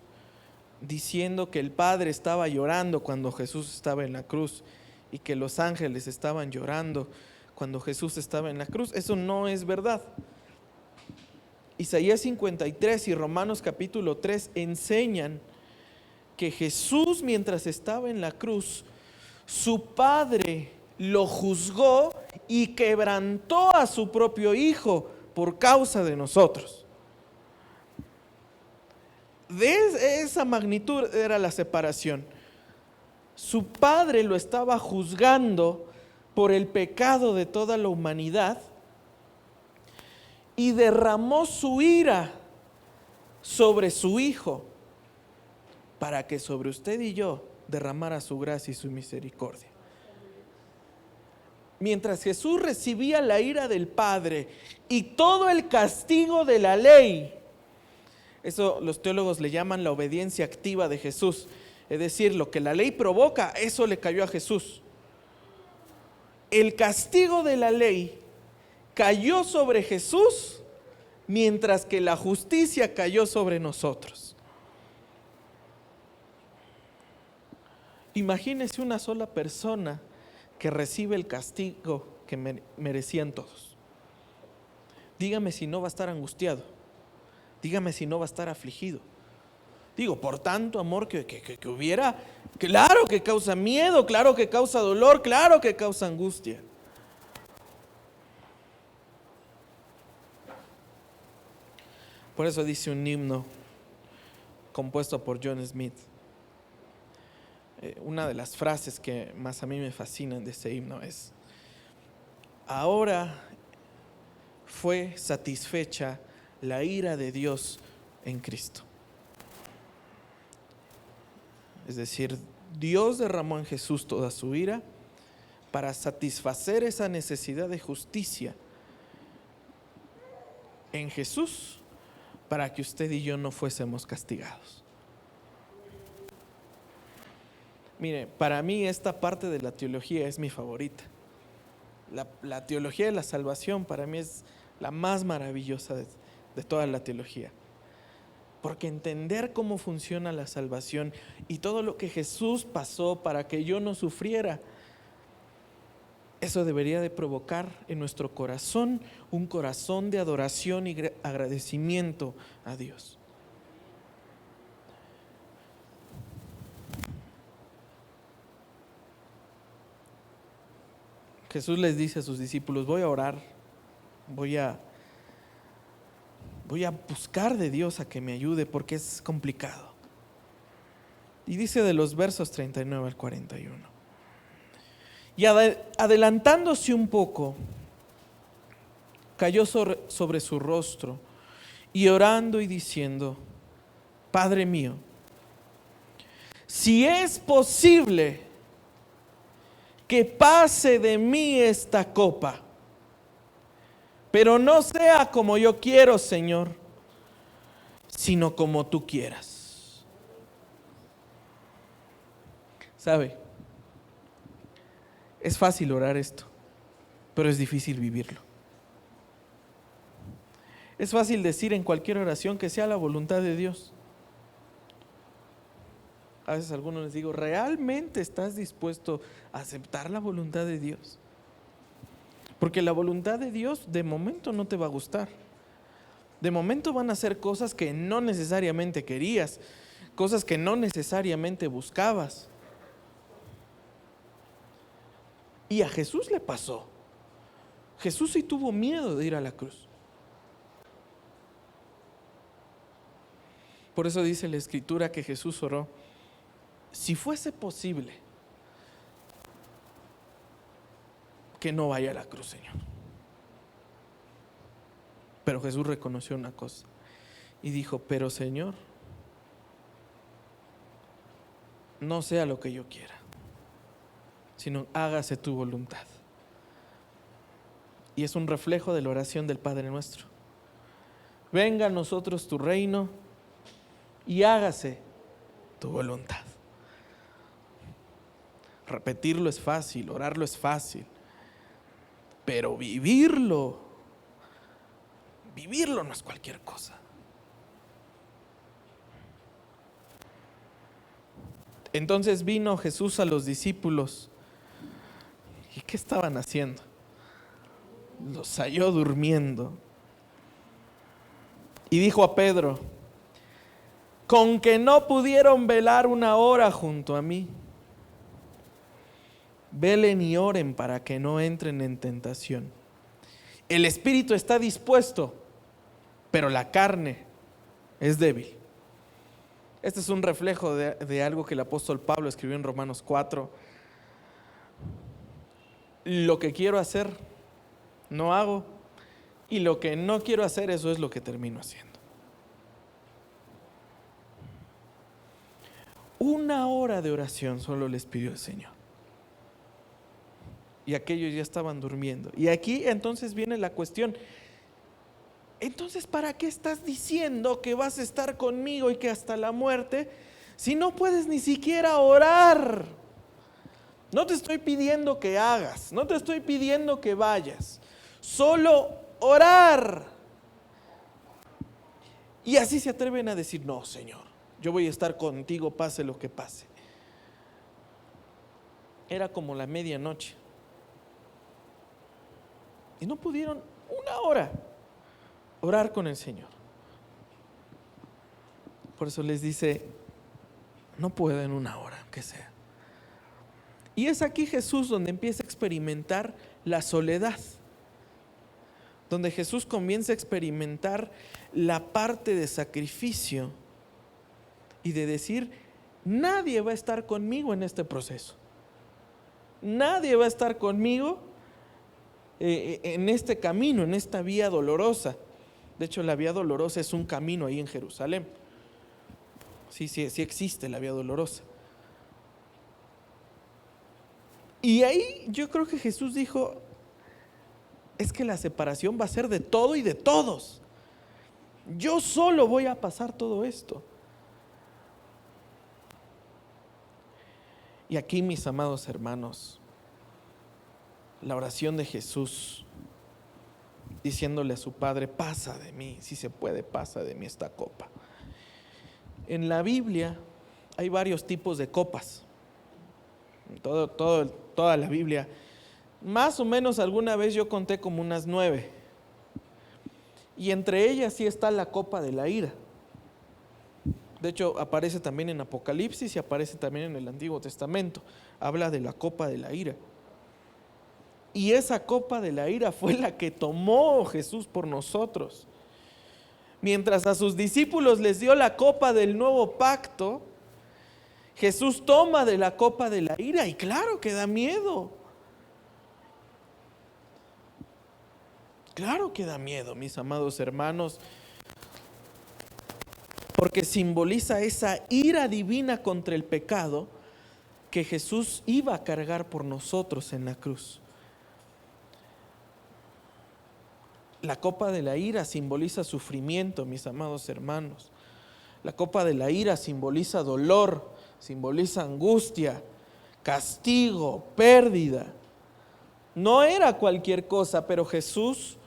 diciendo que el Padre estaba llorando cuando Jesús estaba en la cruz y que los ángeles estaban llorando cuando Jesús estaba en la cruz. Eso no es verdad. Isaías 53 y Romanos capítulo 3 enseñan que Jesús, mientras estaba en la cruz, su Padre lo juzgó y quebrantó a su propio Hijo por causa de nosotros. De esa magnitud era la separación. Su Padre lo estaba juzgando por el pecado de toda la humanidad y derramó su ira sobre su Hijo para que sobre usted y yo derramara su gracia y su misericordia. Mientras Jesús recibía la ira del Padre y todo el castigo de la ley, eso los teólogos le llaman la obediencia activa de Jesús, es decir, lo que la ley provoca, eso le cayó a Jesús. El castigo de la ley cayó sobre Jesús, mientras que la justicia cayó sobre nosotros. Imagínese una sola persona que recibe el castigo que merecían todos. Dígame si no va a estar angustiado. Dígame si no va a estar afligido. Digo, por tanto amor que hubiera, claro que causa miedo, claro que causa dolor, claro que causa angustia. Por eso dice un himno compuesto por John Smith. Una de las frases que más a mí me fascinan de ese himno es: ahora fue satisfecha la ira de Dios en Cristo. Es decir, Dios derramó en Jesús toda su ira para satisfacer esa necesidad de justicia en Jesús, para que usted y yo no fuésemos castigados. Mire, para mí esta parte de la teología es mi favorita. La teología de la salvación para mí es la más maravillosa de toda la teología. Porque entender cómo funciona la salvación y todo lo que Jesús pasó para que yo no sufriera, eso debería de provocar en nuestro corazón un corazón de adoración y agradecimiento a Dios. Jesús les dice a sus discípulos: voy a orar, voy a buscar de Dios a que me ayude porque es complicado. Y dice de los versos 39 al 41. Y adelantándose un poco, cayó sobre su rostro y orando y diciendo: Padre mío, si es posible que pase de mí esta copa, pero no sea como yo quiero, Señor, sino como tú quieras. ¿Sabe? Es fácil orar esto, pero es difícil vivirlo. Es fácil decir en cualquier oración que sea la voluntad de Dios. A veces a algunos les digo: ¿realmente estás dispuesto a aceptar la voluntad de Dios? Porque la voluntad de Dios de momento no te va a gustar. De momento van a ser cosas que no necesariamente querías, cosas que no necesariamente buscabas. Y a Jesús le pasó. Jesús sí tuvo miedo de ir a la cruz. Por eso dice la Escritura que Jesús oró: si fuese posible, que no vaya a la cruz, Señor. Pero Jesús reconoció una cosa y dijo: pero Señor, no sea lo que yo quiera, sino hágase tu voluntad. Y es un reflejo de la oración del Padre nuestro: venga a nosotros tu reino y hágase tu voluntad. Repetirlo es fácil, orarlo es fácil, pero vivirlo no es cualquier cosa. Entonces vino Jesús a los discípulos. ¿Y qué estaban haciendo? Los halló durmiendo. Y dijo a Pedro: con que no pudieron velar una hora junto a mí, velen y oren para que no entren en tentación. El espíritu está dispuesto, pero la carne es débil. Este es un reflejo de algo que el apóstol Pablo escribió en Romanos 4. Lo que quiero hacer, no hago, y lo que no quiero hacer, eso es lo que termino haciendo. Una hora de oración solo les pidió el Señor. Y aquellos ya estaban durmiendo. Y aquí entonces viene la cuestión: entonces, ¿para qué estás diciendo que vas a estar conmigo y que hasta la muerte, si no puedes ni siquiera orar? No te estoy pidiendo que hagas, no te estoy pidiendo que vayas, solo orar. Y así se atreven a decir: no, Señor, yo voy a estar contigo pase lo que pase. Era como la medianoche. Y no pudieron una hora orar con el Señor. Por eso les dice: no pueden una hora, aunque sea. Y es aquí Jesús donde empieza a experimentar la soledad, donde Jesús comienza a experimentar la parte de sacrificio y de decir: nadie va a estar conmigo en este proceso, nadie va a estar conmigo en este camino, en esta vía dolorosa. De hecho, la vía dolorosa es un camino ahí en Jerusalén. Sí existe la vía dolorosa. Y ahí yo creo que Jesús dijo: es que la separación va a ser de todo y de todos. Yo solo voy a pasar todo esto. Y aquí, mis amados hermanos, la oración de Jesús diciéndole a su padre: pasa de mí, si se puede, pasa de mí esta copa. En la Biblia hay varios tipos de copas. Toda la Biblia, más o menos alguna vez yo conté como unas 9. Y entre ellas sí está la copa de la ira. De hecho, aparece también en Apocalipsis y aparece también en el Antiguo Testamento. Habla de la copa de la ira. Y esa copa de la ira fue la que tomó Jesús por nosotros. Mientras a sus discípulos les dio la copa del nuevo pacto, Jesús toma de la copa de la ira y claro que da miedo. Claro que da miedo, mis amados hermanos, porque simboliza esa ira divina contra el pecado que Jesús iba a cargar por nosotros en la cruz. La copa de la ira simboliza sufrimiento, mis amados hermanos. La copa de la ira simboliza dolor, simboliza angustia, castigo, pérdida. No era cualquier cosa, pero Jesús,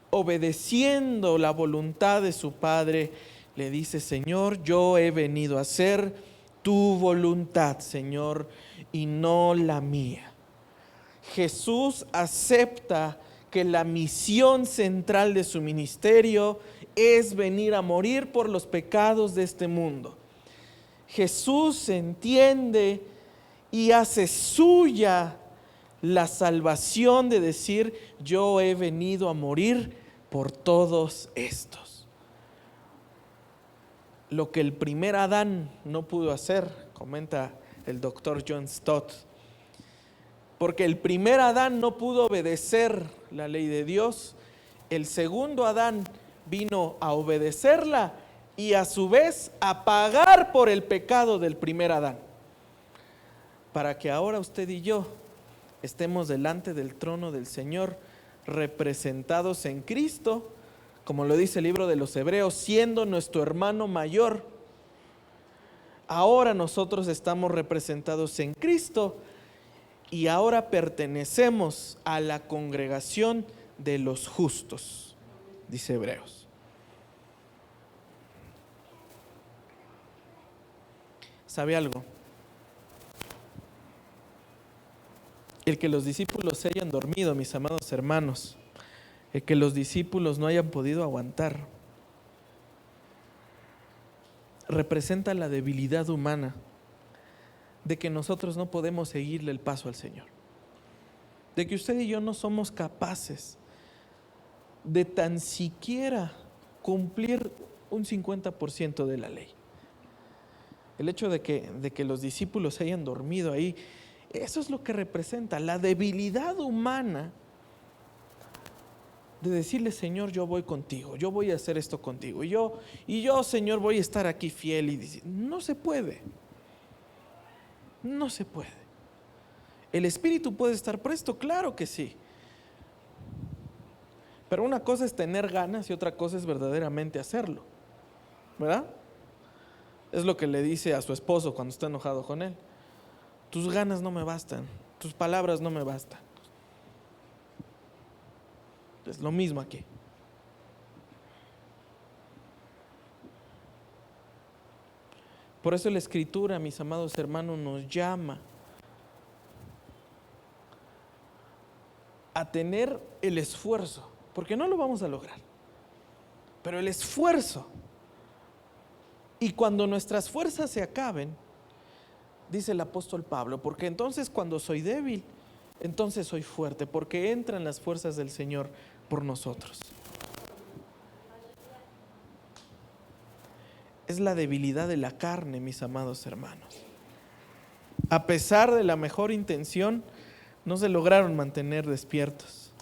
obedeciendo la voluntad de su Padre, le dice: Señor, yo he venido a hacer tu voluntad, Señor, y no la mía. Jesús acepta que la misión central de su ministerio es venir a morir por los pecados de este mundo. Jesús entiende y hace suya la salvación de decir: yo he venido a morir por todos estos. Lo que el primer Adán no pudo hacer, comenta el doctor John Stott, porque el primer Adán no pudo obedecer la ley de Dios, el segundo Adán vino a obedecerla y a su vez a pagar por el pecado del primer Adán, para que ahora usted y yo estemos delante del trono del Señor, representados en Cristo, como lo dice el libro de los Hebreos, siendo nuestro hermano mayor. Ahora nosotros estamos representados en Cristo y ahora pertenecemos a la congregación de los justos, dice Hebreos. ¿Sabe algo? El que los discípulos se hayan dormido, mis amados hermanos, el que los discípulos no hayan podido aguantar, representa la debilidad humana de que nosotros no podemos seguirle el paso al Señor, de que usted y yo no somos capaces de tan siquiera cumplir un 50% de la ley. El hecho de que los discípulos se hayan dormido ahí, eso es lo que representa la debilidad humana de decirle: Señor, yo voy contigo, yo voy a hacer esto contigo, y yo, Señor, voy a estar aquí fiel. Y dice: no se puede, no se puede. ¿El espíritu puede estar presto? Claro que sí. Pero una cosa es tener ganas y otra cosa es verdaderamente hacerlo, ¿verdad? Es lo que le dice a su esposo cuando está enojado con él: tus ganas no me bastan, tus palabras no me bastan. Es lo mismo aquí. Por eso la Escritura, mis amados hermanos, nos llama a tener el esfuerzo, porque no lo vamos a lograr, pero el esfuerzo. Y cuando nuestras fuerzas se acaben, dice el apóstol Pablo: porque entonces cuando soy débil, entonces soy fuerte, porque entran las fuerzas del Señor por nosotros. Es la debilidad de la carne, mis amados hermanos. A pesar de la mejor intención, no se lograron mantener despiertos.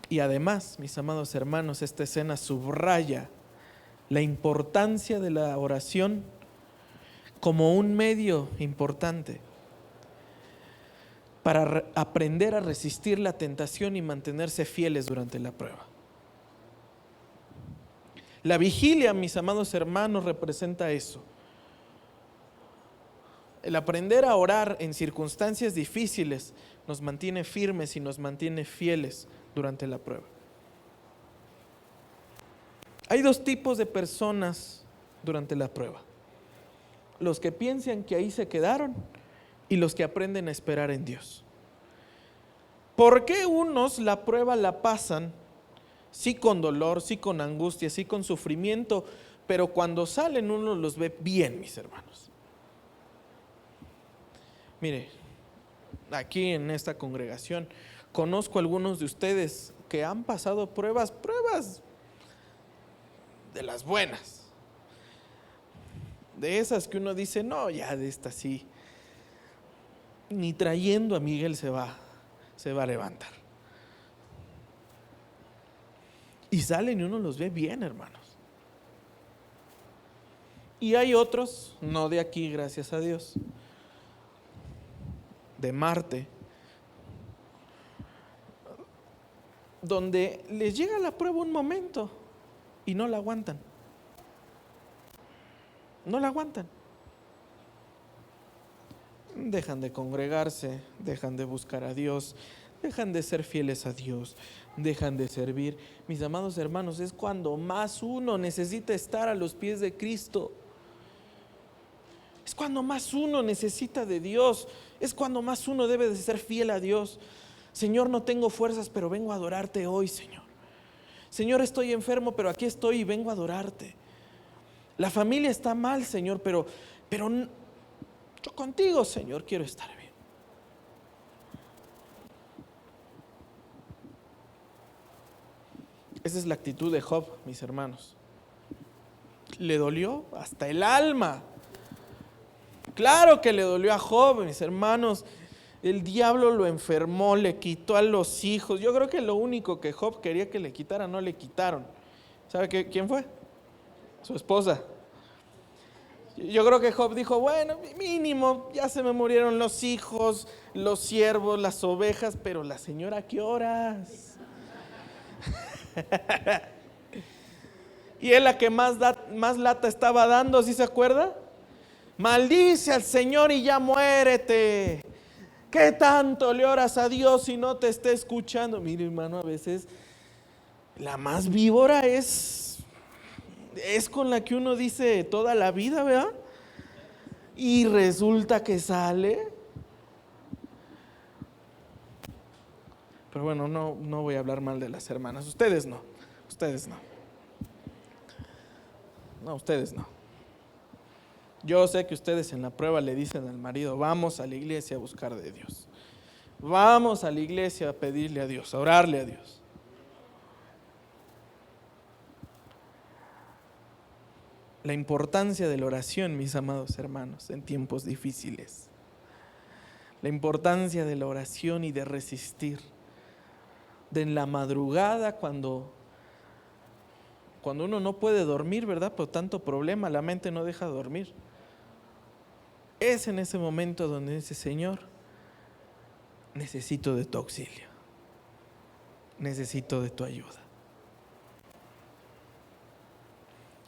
Y además, mis amados hermanos, esta escena subraya la importancia de la oración como un medio importante para aprender a resistir la tentación y mantenerse fieles durante la prueba. La vigilia, mis amados hermanos, representa eso. El aprender a orar en circunstancias difíciles nos mantiene firmes y nos mantiene fieles durante la prueba. Hay dos tipos de personas durante la prueba: los que piensan que ahí se quedaron y los que aprenden a esperar en Dios. ¿Por qué unos la prueba la pasan sí con dolor, sí con angustia, sí con sufrimiento, pero cuando salen uno los ve bien, mis hermanos? Mire, aquí en esta congregación conozco a algunos de ustedes que han pasado pruebas de las buenas, de esas que uno dice, no, ya de esta sí, ni trayendo a Miguel se va a levantar. Y salen y uno los ve bien, hermanos. Y hay otros, no de aquí, gracias a Dios, de Marte, donde les llega la prueba un momento y no la aguantan. No la aguantan. Dejan de congregarse, dejan de buscar a Dios, dejan de ser fieles a Dios, dejan de servir. Mis amados hermanos, es cuando más uno necesita estar a los pies de Cristo. Es cuando más uno necesita de Dios. Es cuando más uno debe de ser fiel a Dios. Señor, no tengo fuerzas, pero vengo a adorarte hoy, Señor. Señor, estoy enfermo, pero aquí estoy y vengo a adorarte. La familia está mal, Señor, pero yo contigo, Señor, quiero estar bien. Esa es la actitud de Job, mis hermanos. Le dolió hasta el alma. Claro que le dolió a Job, mis hermanos. El diablo lo enfermó, le quitó a los hijos. Yo creo que lo único que Job quería que le quitara, no le quitaron. ¿Sabe quién fue? Su esposa. Yo creo que Job dijo, bueno, mínimo, ya se me murieron los hijos, los siervos, las ovejas, pero la señora, ¿a qué horas? Y él la que más lata estaba dando, ¿sí se acuerda? Maldice al Señor y ya muérete. ¿Qué tanto le oras a Dios si no te está escuchando? Mire, hermano, a veces la más víbora es con la que uno dice toda la vida, ¿verdad? Y resulta que sale. Pero bueno, no voy a hablar mal de las hermanas. Ustedes no. No, ustedes no. Yo sé que ustedes en la prueba le dicen al marido, vamos a la iglesia a buscar de Dios. Vamos a la iglesia a pedirle a Dios, a orarle a Dios. La importancia de la oración, mis amados hermanos, en tiempos difíciles. La importancia de la oración y de resistir. De en la madrugada cuando uno no puede dormir, ¿verdad? Por tanto problema, la mente no deja dormir. Es en ese momento donde dice, Señor, necesito de tu auxilio. Necesito de tu ayuda.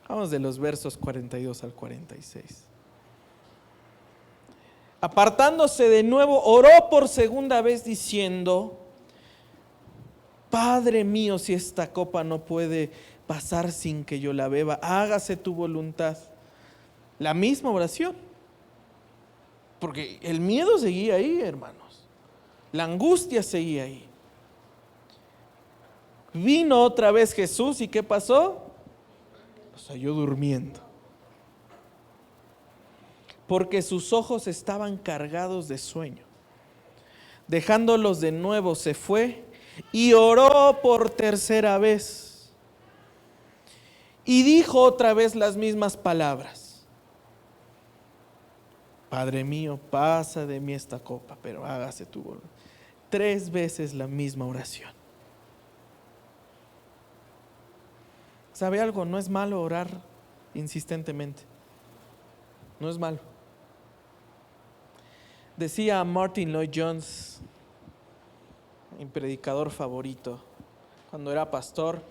Vamos de los versos 42 al 46. Apartándose de nuevo, oró por segunda vez diciendo, Padre mío, si esta copa no puede pasar sin que yo la beba, hágase tu voluntad. La misma oración. Porque el miedo seguía ahí, hermanos. La angustia seguía ahí. Vino otra vez Jesús y ¿qué pasó? Los halló durmiendo. Porque sus ojos estaban cargados de sueño. Dejándolos de nuevo se fue y oró por tercera vez. Y dijo otra vez las mismas palabras. Padre mío, pasa de mí esta copa, pero hágase tu voluntad. 3 veces la misma oración. ¿Sabe algo? No es malo orar insistentemente. No es malo. Decía Martin Lloyd Jones, mi predicador favorito, cuando era pastor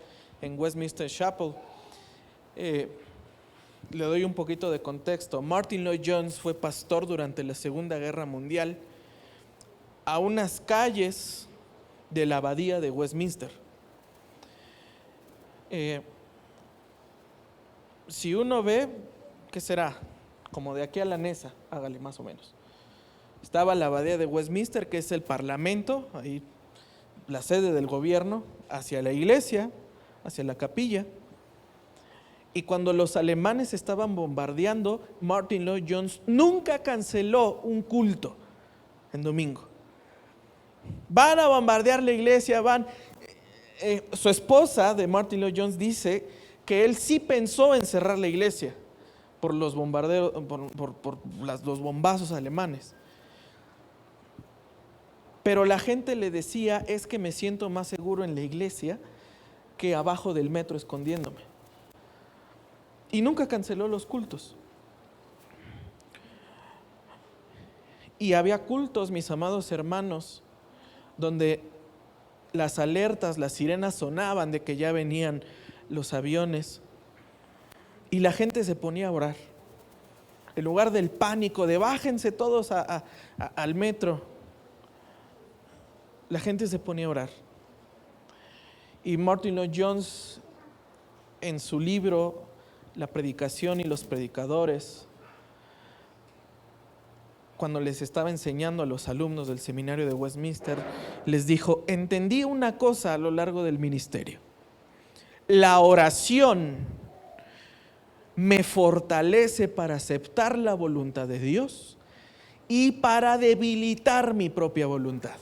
en Westminster Chapel, Le doy un poquito de contexto. Martyn Lloyd-Jones fue pastor durante la Segunda Guerra Mundial a unas calles de la abadía de Westminster. Si uno ve, ¿qué será? Como de aquí a la Nesa, hágale más o menos. Estaba la abadía de Westminster, que es el parlamento, ahí la sede del gobierno, hacia la iglesia, hacia la capilla. Y cuando los alemanes estaban bombardeando, Martyn Lloyd-Jones nunca canceló un culto en domingo. Van a bombardear la iglesia, su esposa de Martyn Lloyd-Jones dice que él sí pensó en cerrar la iglesia por los bombardeos, por los bombazos alemanes. Pero la gente le decía, es que me siento más seguro en la iglesia que abajo del metro escondiéndome. Y nunca canceló los cultos. Y había cultos, mis amados hermanos, donde las alertas, las sirenas sonaban de que ya venían los aviones y la gente se ponía a orar. En lugar del pánico de bájense todos al metro, la gente se ponía a orar. Y Martyn Lloyd-Jones, en su libro La predicación y los predicadores, cuando les estaba enseñando a los alumnos del seminario de Westminster, les dijo, entendí una cosa a lo largo del ministerio. La oración me fortalece para aceptar la voluntad de Dios y para debilitar mi propia voluntad.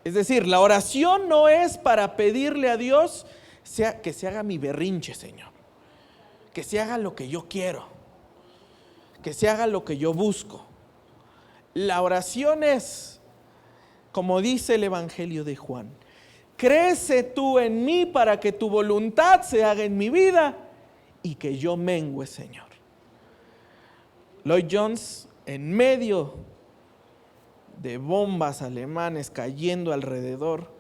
Es decir, la oración no es para pedirle a Dios que se haga mi berrinche, Señor, que se haga lo que yo quiero, que se haga lo que yo busco. La oración es, como dice el Evangelio de Juan, crece tú en mí para que tu voluntad se haga en mi vida y que yo mengüe, Señor. Lloyd-Jones, en medio de bombas alemanes cayendo alrededor,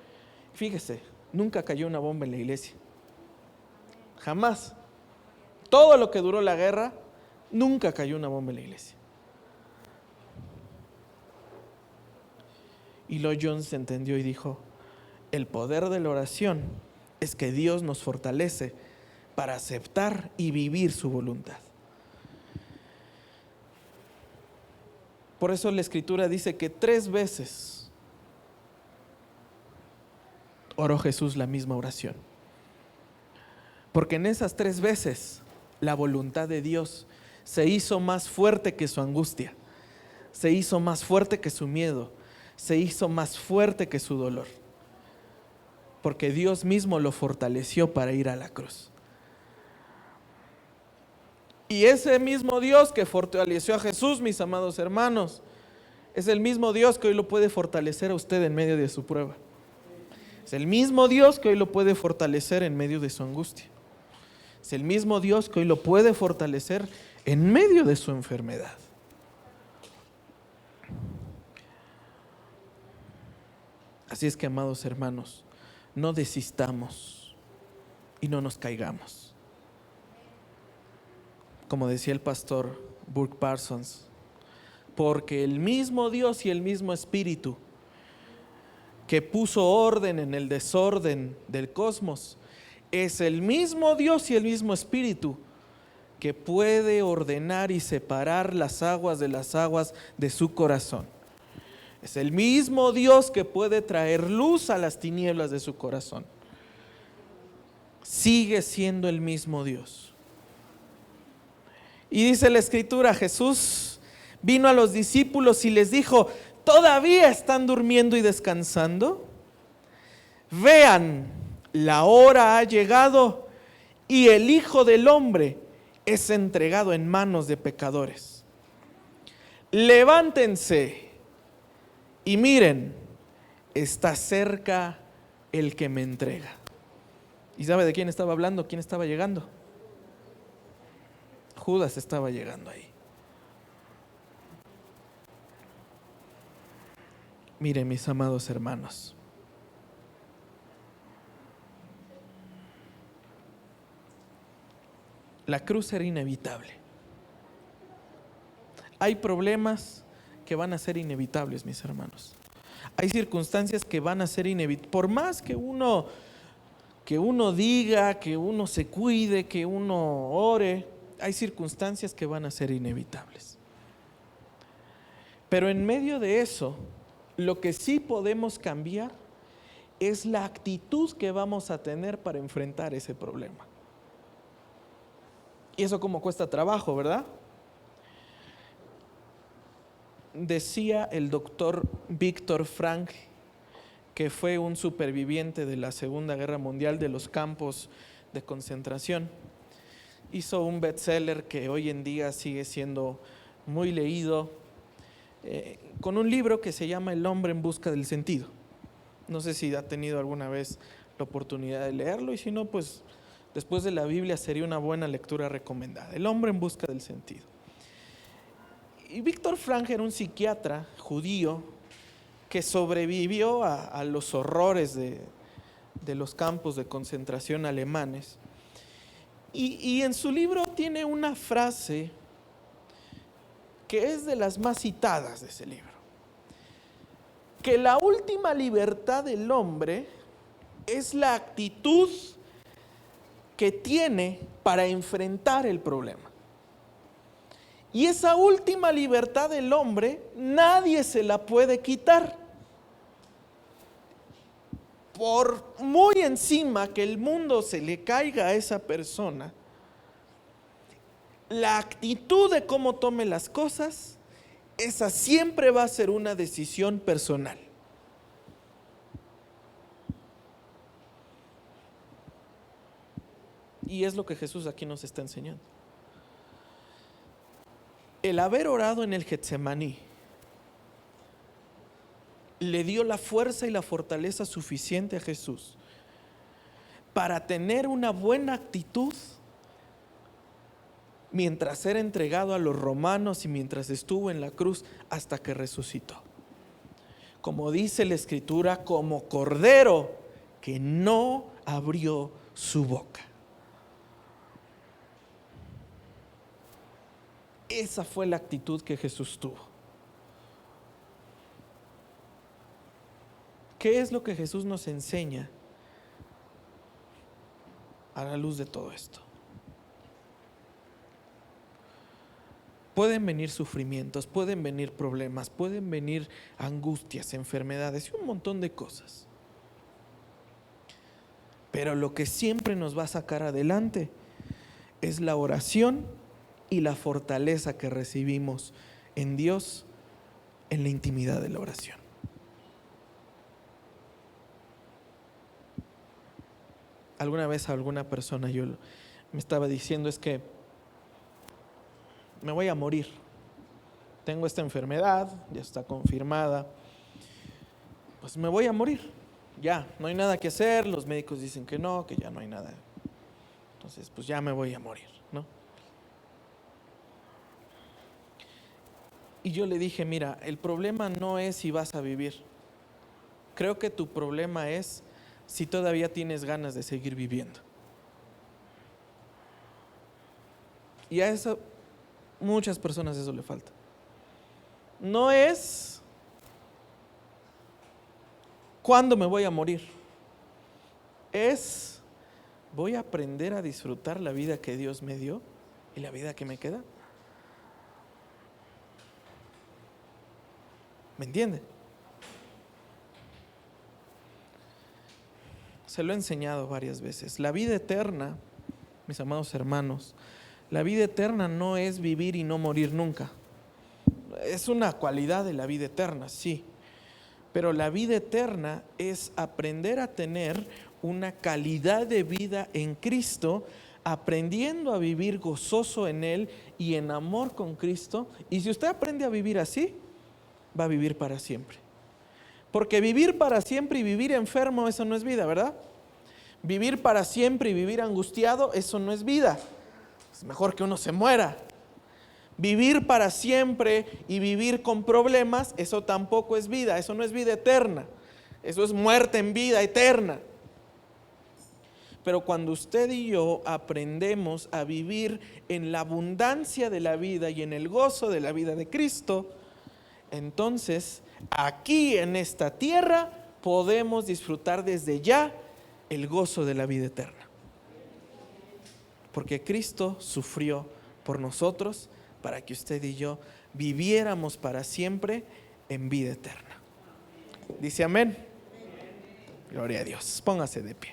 fíjese, nunca cayó una bomba en la iglesia, jamás. Todo lo que duró la guerra, nunca cayó una bomba en la iglesia. Y Lloyd-Jones entendió y dijo, el poder de la oración es que Dios nos fortalece para aceptar y vivir su voluntad. Por eso la Escritura dice que 3 veces oró Jesús la misma oración. Porque en esas 3 veces la voluntad de Dios se hizo más fuerte que su angustia, se hizo más fuerte que su miedo, se hizo más fuerte que su dolor. Porque Dios mismo lo fortaleció para ir a la cruz. Y ese mismo Dios que fortaleció a Jesús, mis amados hermanos, es el mismo Dios que hoy lo puede fortalecer a usted en medio de su prueba. Es el mismo Dios que hoy lo puede fortalecer en medio de su angustia. Es el mismo Dios que hoy lo puede fortalecer en medio de su enfermedad. Así es que, amados hermanos, no desistamos y no nos caigamos. Como decía el pastor Burke Parsons, porque el mismo Dios y el mismo Espíritu que puso orden en el desorden del cosmos, es el mismo Dios y el mismo Espíritu que puede ordenar y separar las aguas de su corazón. Es el mismo Dios que puede traer luz a las tinieblas de su corazón. Sigue siendo el mismo Dios. Y dice la Escritura, Jesús vino a los discípulos y les dijo, ¿todavía están durmiendo y descansando? Vean, la hora ha llegado y el Hijo del Hombre es entregado en manos de pecadores. Levántense y miren, está cerca el que me entrega. ¿Y sabe de quién estaba hablando? ¿Quién estaba llegando? Judas estaba llegando ahí. Miren, mis amados hermanos, La cruz era inevitable. Hay problemas que van a ser inevitables, mis hermanos. Hay circunstancias que van a ser inevitables. Por más que uno diga, que uno se cuide, que uno ore, hay circunstancias que van a ser inevitables. Pero en medio de eso, lo que sí podemos cambiar es la actitud que vamos a tener para enfrentar ese problema. Y eso como cuesta trabajo, ¿verdad? Decía el doctor Viktor Frankl, que fue un superviviente de la Segunda Guerra Mundial de los campos de concentración. Hizo un bestseller que hoy en día sigue siendo muy leído, con un libro que se llama El hombre en busca del sentido. No sé si ha tenido alguna vez la oportunidad de leerlo, y si no, pues después de la Biblia sería una buena lectura recomendada. El hombre en busca del sentido. Y Viktor Frankl era un psiquiatra judío que sobrevivió a los horrores de los campos de concentración alemanes. Y en su libro tiene una frase que es de las más citadas de ese libro: que la última libertad del hombre es la actitud que tiene para enfrentar el problema. Y esa última libertad del hombre nadie se la puede quitar. Por muy encima que el mundo se le caiga a esa persona, la actitud de cómo tome las cosas, esa siempre va a ser una decisión personal. Y es lo que Jesús aquí nos está enseñando. El haber orado en el Getsemaní le dio la fuerza y la fortaleza suficiente a Jesús para tener una buena actitud mientras era entregado a los romanos y mientras estuvo en la cruz hasta que resucitó. Como dice la Escritura, como cordero que no abrió su boca. Esa fue la actitud que Jesús tuvo. ¿Qué es lo que Jesús nos enseña a la luz de todo esto? Pueden venir sufrimientos, pueden venir problemas, pueden venir angustias, enfermedades y un montón de cosas. Pero lo que siempre nos va a sacar adelante es la oración y la fortaleza que recibimos en Dios en la intimidad de la oración. Alguna vez a alguna persona me estaba diciendo: es que me voy a morir, tengo esta enfermedad, ya está confirmada, pues me voy a morir, ya no hay nada que hacer, los médicos dicen que no, que ya no hay nada, entonces pues ya me voy a morir, ¿no? Y yo le dije: mira, el problema no es si vas a vivir, creo que tu problema es si todavía tienes ganas de seguir viviendo. Y a eso, muchas personas eso le falta. No es cuándo me voy a morir, es voy a aprender a disfrutar la vida que Dios me dio y la vida que me queda. ¿Me entiende? Se lo he enseñado varias veces. La vida eterna, mis amados hermanos, la vida eterna no es vivir y no morir nunca. Es una cualidad de la vida eterna, sí. Pero la vida eterna es aprender a tener una calidad de vida en Cristo, aprendiendo a vivir gozoso en Él y en amor con Cristo. Y si usted aprende a vivir así, va a vivir para siempre. Porque vivir para siempre y vivir enfermo, eso no es vida, ¿verdad? Vivir para siempre y vivir angustiado, eso no es vida. Es mejor que uno se muera. Vivir para siempre y vivir con problemas, eso tampoco es vida, eso no es vida eterna. Eso es muerte en vida eterna. Pero cuando usted y yo aprendemos a vivir en la abundancia de la vida y en el gozo de la vida de Cristo, entonces aquí en esta tierra podemos disfrutar desde ya el gozo de la vida eterna. Porque Cristo sufrió por nosotros para que usted y yo viviéramos para siempre en vida eterna. Dice amén. Gloria a Dios. Póngase de pie.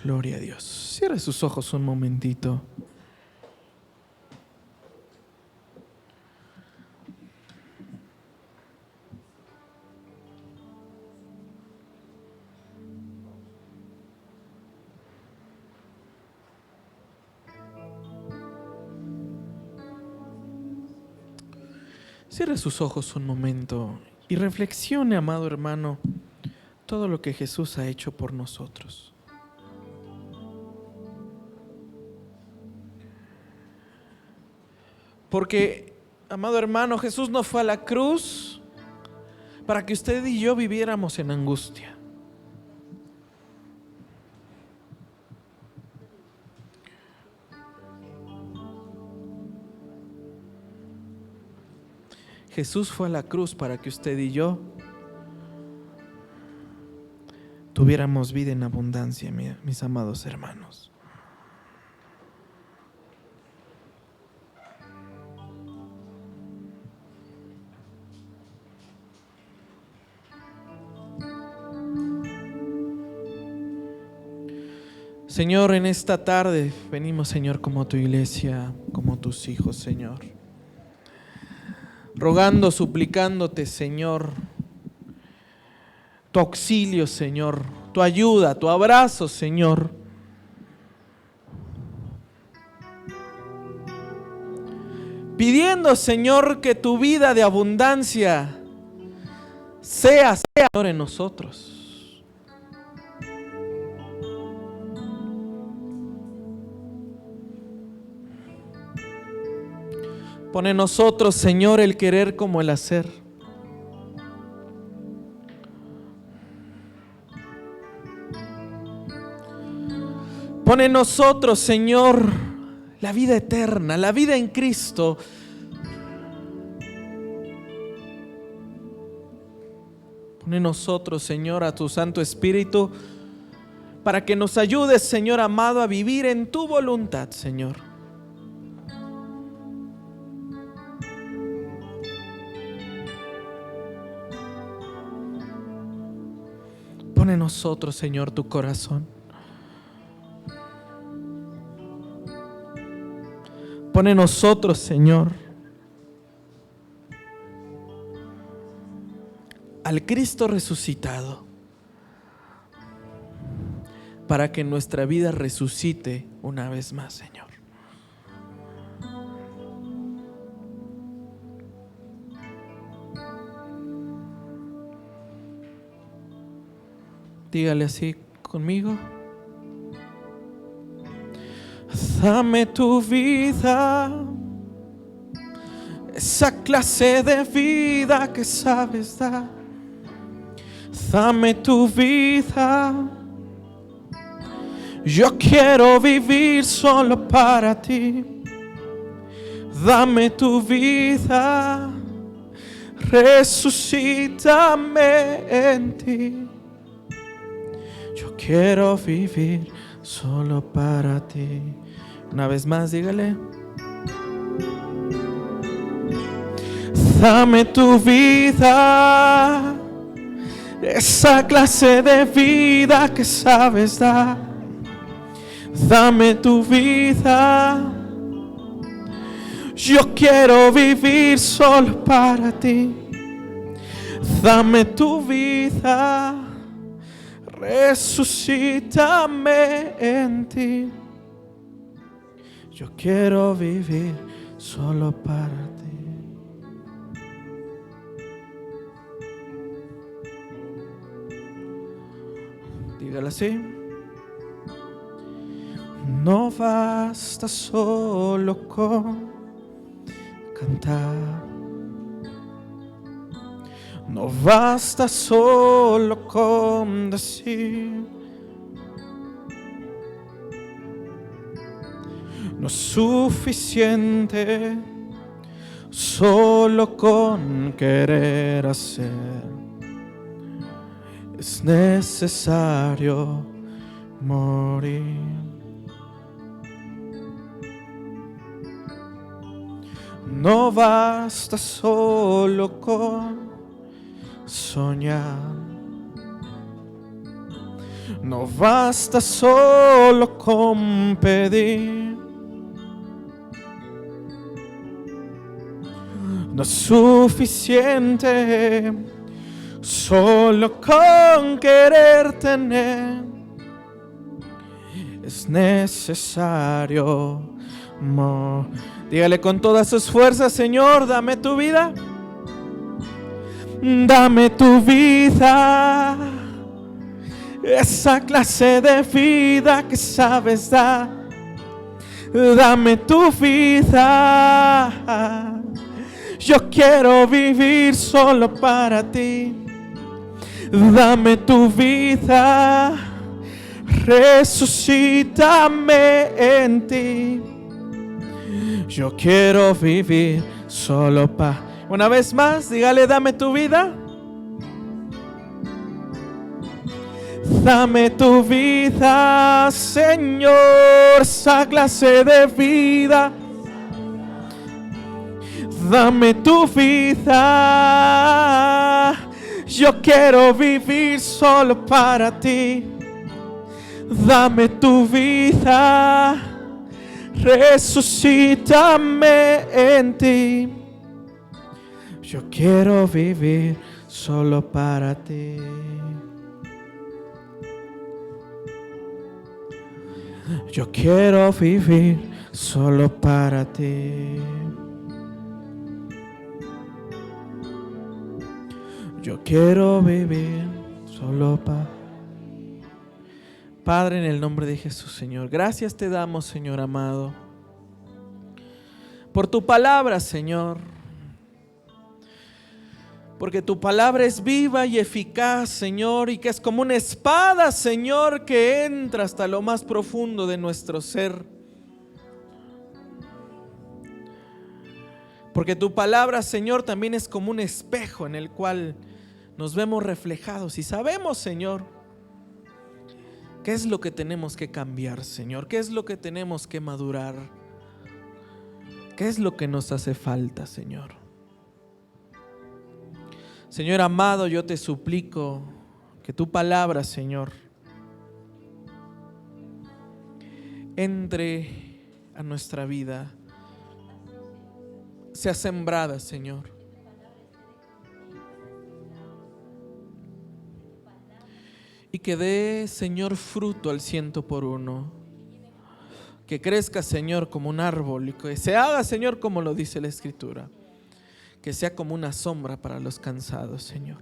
Gloria a Dios. Cierre sus ojos un momentito. Cierre sus ojos un momento y reflexione, amado hermano, todo lo que Jesús ha hecho por nosotros. Porque, amado hermano, Jesús no fue a la cruz para que usted y yo viviéramos en angustia. Jesús fue a la cruz para que usted y yo tuviéramos vida en abundancia, mis amados hermanos. Señor, en esta tarde venimos, Señor, como tu iglesia, como tus hijos, Señor, rogando, suplicándote, Señor, tu auxilio, Señor, tu ayuda, tu abrazo, Señor. Pidiendo, Señor, que tu vida de abundancia sea, Señor, en nosotros. Pone en nosotros, Señor, el querer como el hacer. Pone en nosotros, Señor, la vida eterna, la vida en Cristo. Pone en nosotros, Señor, a tu Santo Espíritu, para que nos ayudes, Señor amado, a vivir en tu voluntad, Señor. Pone en nosotros, Señor, tu corazón. Pone en nosotros, Señor, al Cristo resucitado, para que nuestra vida resucite una vez más, Señor. Dígale así conmigo. Dame tu vida, esa clase de vida que sabes dar. Dame tu vida, yo quiero vivir solo para ti. Dame tu vida, resucítame en ti. Yo quiero vivir solo para ti. Una vez más, dígale. Dame tu vida, esa clase de vida que sabes dar. Dame tu vida. Yo quiero vivir solo para ti. Dame tu vida. Resucítame en ti. Yo quiero vivir solo para ti. Dígalo así. No basta solo con cantar. No basta solo con decir. No es suficiente solo con querer hacer. Es necesario morir. No basta solo con soñar. No basta solo con pedir. No es suficiente solo con querer tener. Es necesario morir. Dígale con todas sus fuerzas: Señor, dame tu vida. Dame tu vida. Esa clase de vida que sabes dar. Dame tu vida. Yo quiero vivir solo para ti. Dame tu vida. Resucítame en ti. Yo quiero vivir solo para... Una vez más, dígale: dame tu vida. Dame tu vida, Señor, esa clase de vida. Dame tu vida. Yo quiero vivir solo para ti. Dame tu vida. Resucítame en ti. Yo quiero vivir solo para ti. Yo quiero vivir solo para ti. Yo quiero vivir solo para ti. Padre, en el nombre de Jesús, Señor, gracias te damos, Señor amado, por tu palabra, Señor. Porque tu palabra es viva y eficaz, Señor, y que es como una espada, Señor, que entra hasta lo más profundo de nuestro ser. Porque tu palabra, Señor, también es como un espejo en el cual nos vemos reflejados y sabemos, Señor, qué es lo que tenemos que cambiar, Señor, qué es lo que tenemos que madurar, qué es lo que nos hace falta, Señor. Señor amado, yo te suplico que tu palabra, Señor, entre a nuestra vida, sea sembrada, Señor. Y que dé, Señor, fruto al 100%. Que crezca, Señor, como un árbol y que se haga, Señor, como lo dice la Escritura. Que sea como una sombra para los cansados, Señor.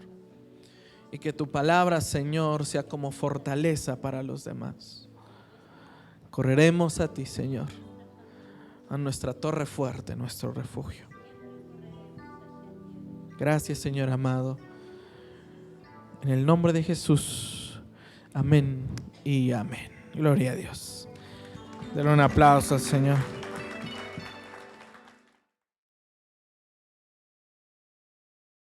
Y que tu palabra, Señor, sea como fortaleza para los demás. Correremos a ti, Señor, a nuestra torre fuerte, nuestro refugio. Gracias, Señor amado. En el nombre de Jesús. Amén y amén. Gloria a Dios. Denle un aplauso al Señor.